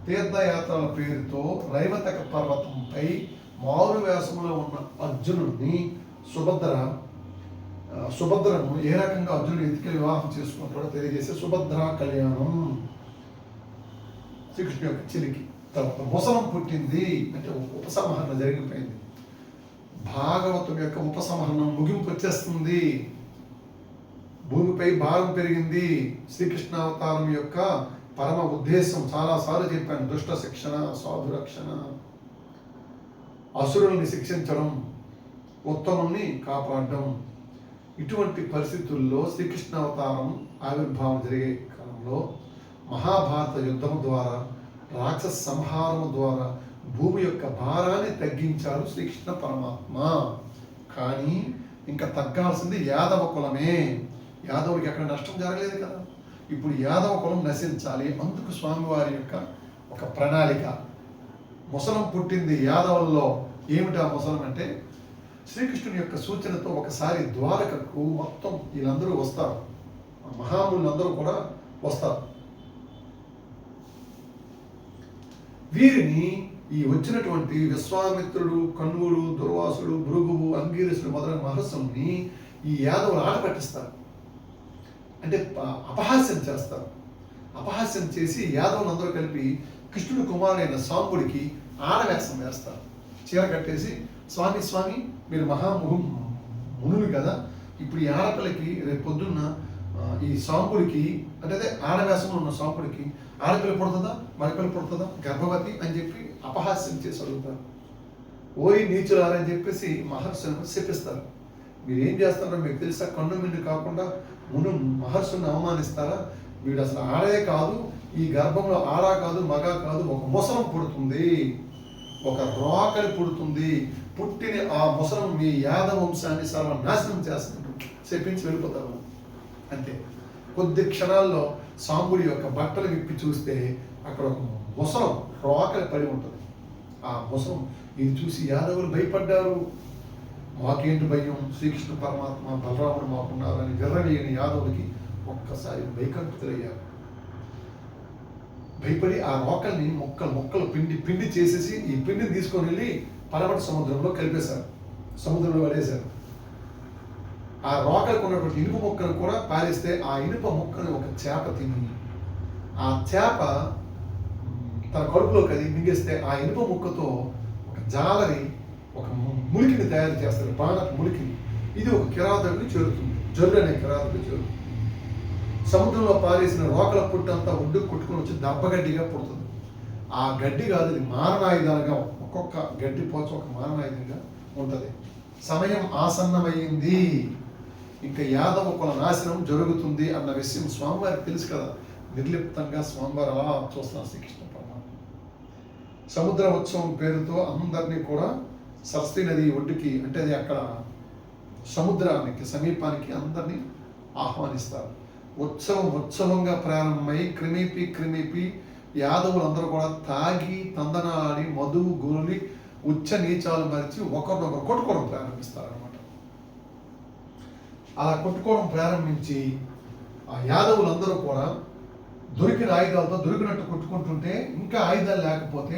తీర్థయాత్రల పేరుతో రైవతక పర్వతంపై మారు వేషంలో ఉన్న అర్జునుడిని సుభద్రను ఏ రకంగా అర్జునుడు ఎత్తుకెళ్ళి వివాహం చేసుకుంటాడో తెలియజేసే సుభద్ర కళ్యాణం. శ్రీకృష్ణుడి యొక్క చెల్లికి తర్వాత ముసలం పుట్టింది అంటే ఉపసంహరణ జరిగిపోయింది. భాగవతం యొక్క ఉపసంహరణం ముగింపు వచ్చేస్తుంది. భూమిపై భారం పెరిగింది. శ్రీకృష్ణ అవతారం యొక్క పరమ ఉద్దేశం చాలాసార్లు చెప్పాను. దుష్ట శిక్షణ, సాధు రక్షణ, అసురుల్ని శిక్షించడం, ఉత్తముల్ని కాపాడడం. ఇటువంటి పరిస్థితుల్లో శ్రీకృష్ణ అవతారం ఆవిర్భావం జరిగే కాలంలో మహాభారత యుద్ధం ద్వారా, రాక్షస సంహారం ద్వారా భూమి యొక్క భారాన్ని తగ్గించారు శ్రీకృష్ణ పరమాత్మ. కానీ ఇంకా తగ్గాల్సింది యాదవ కులమే. యాదవుడికి ఎక్కడ నష్టం జరగలేదు కదా. ఇప్పుడు యాదవ కులం నశించాలి. అందుకు స్వామివారి యొక్క ఒక ప్రణాళిక. ముసలం పుట్టింది యాదవుల్లో. ఏమిటి ఆ ముసలం అంటే శ్రీకృష్ణుని యొక్క సూచనతో ఒకసారి ద్వారకకు మొత్తం వీళ్ళందరూ వస్తారు. మహాములందరూ కూడా వస్తారు. వీరిని ఈ వచ్చినటువంటి విశ్వామిత్రుడు, కన్వుడు, దుర్వాసుడు, భృగువు, అంగీరసుడు మొదలైన మహర్షుల్ని ఈ యాదవులు ఆట పట్టిస్తారు. అంటే అపహాస్యం చేస్తారు. అపహాస్యం చేసి యాదవులందరూ కలిపి కృష్ణుడి కుమారుడైన సాంబుడికి ఆడవేషం వేస్తారు. చీర కట్టేసి స్వామి స్వామి మీరు మునులు కదా, ఇప్పుడు ఈ ఆడపిల్లకి రేపు పొద్దున్న ఈ సాంబుడికి అంటే అదే ఆడవేషంలో ఉన్న సాంబుడికి ఆడపిల్ల పుడుతుందా, మగపిల్ల పుడుతుందా, గర్భవతి అని చెప్పి అపహాస్యం చేసి అడుగుతారు. ఓయి నీచులారని చెప్పేసి మహర్షులను శపిస్తారు. మీరు ఏం చేస్తారో మీకు తెలుసా? కన్ను మిన్ను కాకుండా మహర్షుని అవమానిస్తారా? వీడు అసలు ఆడే కాదు, ఈ గర్భంలో ఆడా కాదు, మగ కాదు, ఒక ముసలం పుడుతుంది, ఒక రోకలి పుడుతుంది. పుట్టిన ఆ ముసలం మీ యాదవ వంశాన్ని సర్వనాశనం చేస్తున్నారు చెప్పించి వెళ్ళిపోతారు. అంతే. కొద్ది క్షణాల్లో సాంబుడి యొక్క బట్టలు విప్పి చూస్తే అక్కడ ఒక ముసలం రోకలి పడి ఉంటుంది. ఆ ముసలం ఇది చూసి యాదవులు భయపడ్డారు. మాకేంటి భయం, శ్రీకృష్ణ పరమాత్మ బలరాముడు మాకున్నారు అని విర్రవేయని యాదవులకి ఒక్కసారి భయకంపితులయ్యారు. భయపడి ఆ రోకల్ని మొక్కలు పిండి చేసేసి ఈ పిండిని తీసుకొని వెళ్ళి పరమటి సముద్రంలో కలిపేశారు. సముద్రంలో పడేశారు. ఆ రోకలకు ఉన్నటువంటి ఇనుప మొక్కను కూడా పారేస్తే ఆ ఇనుప మొక్కను ఒక చేప తిని ఆ చేప తన కడుపులోకి అది మింగేస్తే ఆ ఇనుప ముక్కతో ఒక జాలరి, ఒక ములికిని తయారు చేస్తారు. బాణపు ములికిని. ఇది ఒక కిరాతకుడికి చేరుతుంది. జల్లు అనే కిరాతకుడికి చేరుతుంది. సముద్రంలో పారేసిన రోకల పుట్టంతా ఒడ్డు కొట్టుకొని వచ్చి దబ్బగడ్డిగా పుడుతుంది. ఆ గడ్డి కాదు, ఇది మారణాయుధాలుగా, ఒక్కొక్క గడ్డి పోచ ఒక మారణాయుధంగా ఉంటుంది. సమయం ఆసన్నమైంది, ఇంకా యాదవ కుల నాశనం జరుగుతుంది అన్న విషయం స్వామివారికి తెలుసు కదా. నిర్లిప్తంగా స్వామివారు అలా చూస్తున్నారు శ్రీకృష్ణ పరమాత్మ. సముద్ర ఉత్సవం పేరుతో అందరినీ కూడా సరస్వతి నది ఒడ్డుకి, అంటే అది అక్కడ సముద్రానికి సమీపానికి అందరినీ ఆహ్వానిస్తారు. ఉత్సవంగా ప్రారంభమై క్రిమీపి యాదవులందరూ కూడా తాగి తందనాడి మధువు గోలి ఉచ్చ నీచాలు మరిచి ఒకరినొకరు కొట్టుకోవడం ప్రారంభిస్తారు అనమాట. అలా కొట్టుకోవడం ప్రారంభించి ఆ యాదవులందరూ కూడా దొరికిన ఆయుధాలతో దొరికినట్టు కొట్టుకుంటుంటే, ఇంకా ఆయుధాలు లేకపోతే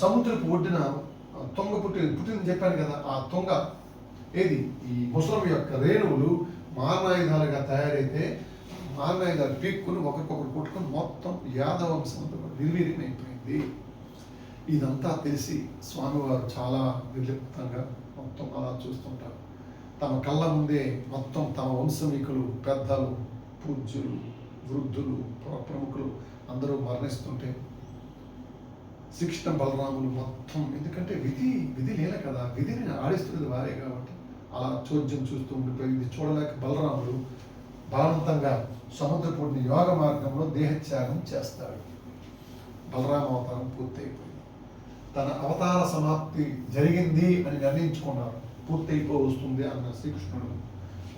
సముద్రపు ఒడ్డున తొంగ పుట్టిందని చెప్పాను కదా. ఆ తొంగ ఏది ఈ ముసలం యొక్క రేణువులు మారణాయుధాలుగా తయారైతే మారణాయుధాలు పీక్కుని ఒకరికొకరు కొట్టుకుని మొత్తం యాదవ వంశంతో నిర్వీర్యమైపోయింది. ఇదంతా తెలిసి స్వామివారు చాలా నిర్లిప్తంగా మొత్తం అలా చూస్తుంటారు. తమ కళ్ళ ముందే మొత్తం తమ వంశమికులు, పెద్దలు, పూజ్యులు, వృద్ధులు, ప్రముఖులు అందరూ మరణిస్తుంటే శ్రీకృష్ణ బలరాములు మొత్తం, ఎందుకంటే విధి లేల కదా, విధిని ఆడిస్తున్నది వారే కాబట్టి అలా చోద్యం చూస్తూ ఉండిపోయి ఇది చూడలేక బలరాముడు బలవంతంగా సముద్రపుడిని యోగ మార్గంలో దేహత్యాగం చేస్తాడు. బలరామ అవతారం పూర్తయిపోయింది. తన అవతార సమాప్తి జరిగింది అని నిర్ణయించుకున్నారు. పూర్తయిపో వస్తుంది అన్న శ్రీకృష్ణుడు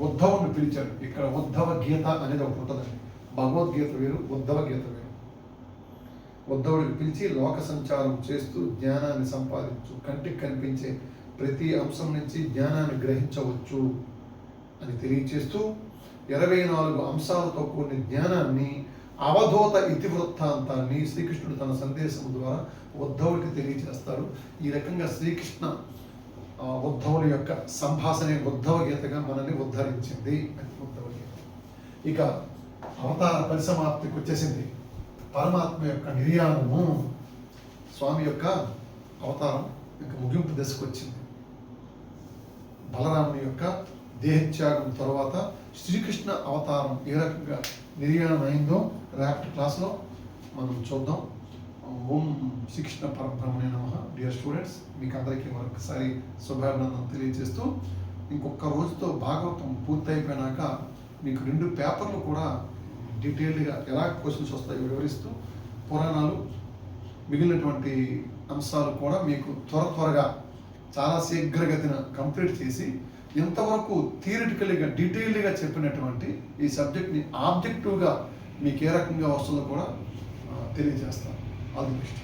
ఉద్ధవుని పిలిచాడు. ఇక్కడ ఉద్ధవ గీత అనేది ఒకటి ఉంటుందండి. భగవద్గీత వేరు, ఉద్ధవ గీత వేరు. ఉద్ధవుడికి పిలిచి లోక సంచారం చేస్తూ జ్ఞానాన్ని సంపాదించు, కంటికి కనిపించే ప్రతి అంశం నుంచి జ్ఞానాన్ని గ్రహించవచ్చు అని తెలియచేస్తూ 24 అంశాలతో కూడిన జ్ఞానాన్ని, అవధూత ఇతివృత్తాంతాన్ని శ్రీకృష్ణుడు తన సందేశం ద్వారా ఉద్ధవుడికి తెలియజేస్తాడు. ఈ రకంగా శ్రీకృష్ణ ఉద్ధవుని యొక్క సంభాషణ ఉద్ధవ గీతగా మనల్ని ఉద్ధరించింది అని ఉద్ధవ గీత. ఇక అవతార పరిసమాప్తికి వచ్చేసింది. పరమాత్మ యొక్క నిర్యాణము, స్వామి యొక్క అవతారం ఇంకా ముగింపు దశకు వచ్చింది. బలరాముని యొక్క దేహత్యాగం తర్వాత శ్రీకృష్ణ అవతారం ఏ రకంగా నిర్యాణం అయిందో రేపటి క్లాస్లో మనం చూద్దాం. ఓం శ్రీకృష్ణ పరబ్రహ్మణే నమః. డియర్ స్టూడెంట్స్, మీకు అందరికీ మరొకసారి శుభాభినందనలు తెలియజేస్తూ, ఇంకొక రోజుతో భాగవతం పూర్తయిపోయినాక మీకు 2 పేపర్లు కూడా డీటెయిల్డ్గా ఎలా క్వశ్చన్స్ వస్తాయో వివరిస్తూ, పురాణాలు మిగిలినటువంటి అంశాలు కూడా మీకు త్వరగా చాలా శీఘ్రగతిన కంప్లీట్ చేసి ఎంతవరకు థియరిటికల్గా డీటెయిల్డ్గా చెప్పినటువంటి ఈ సబ్జెక్ట్ని ఆబ్జెక్టివ్గా మీకు ఏ రకంగా వస్తుందో కూడా తెలియజేస్తాను. All the best.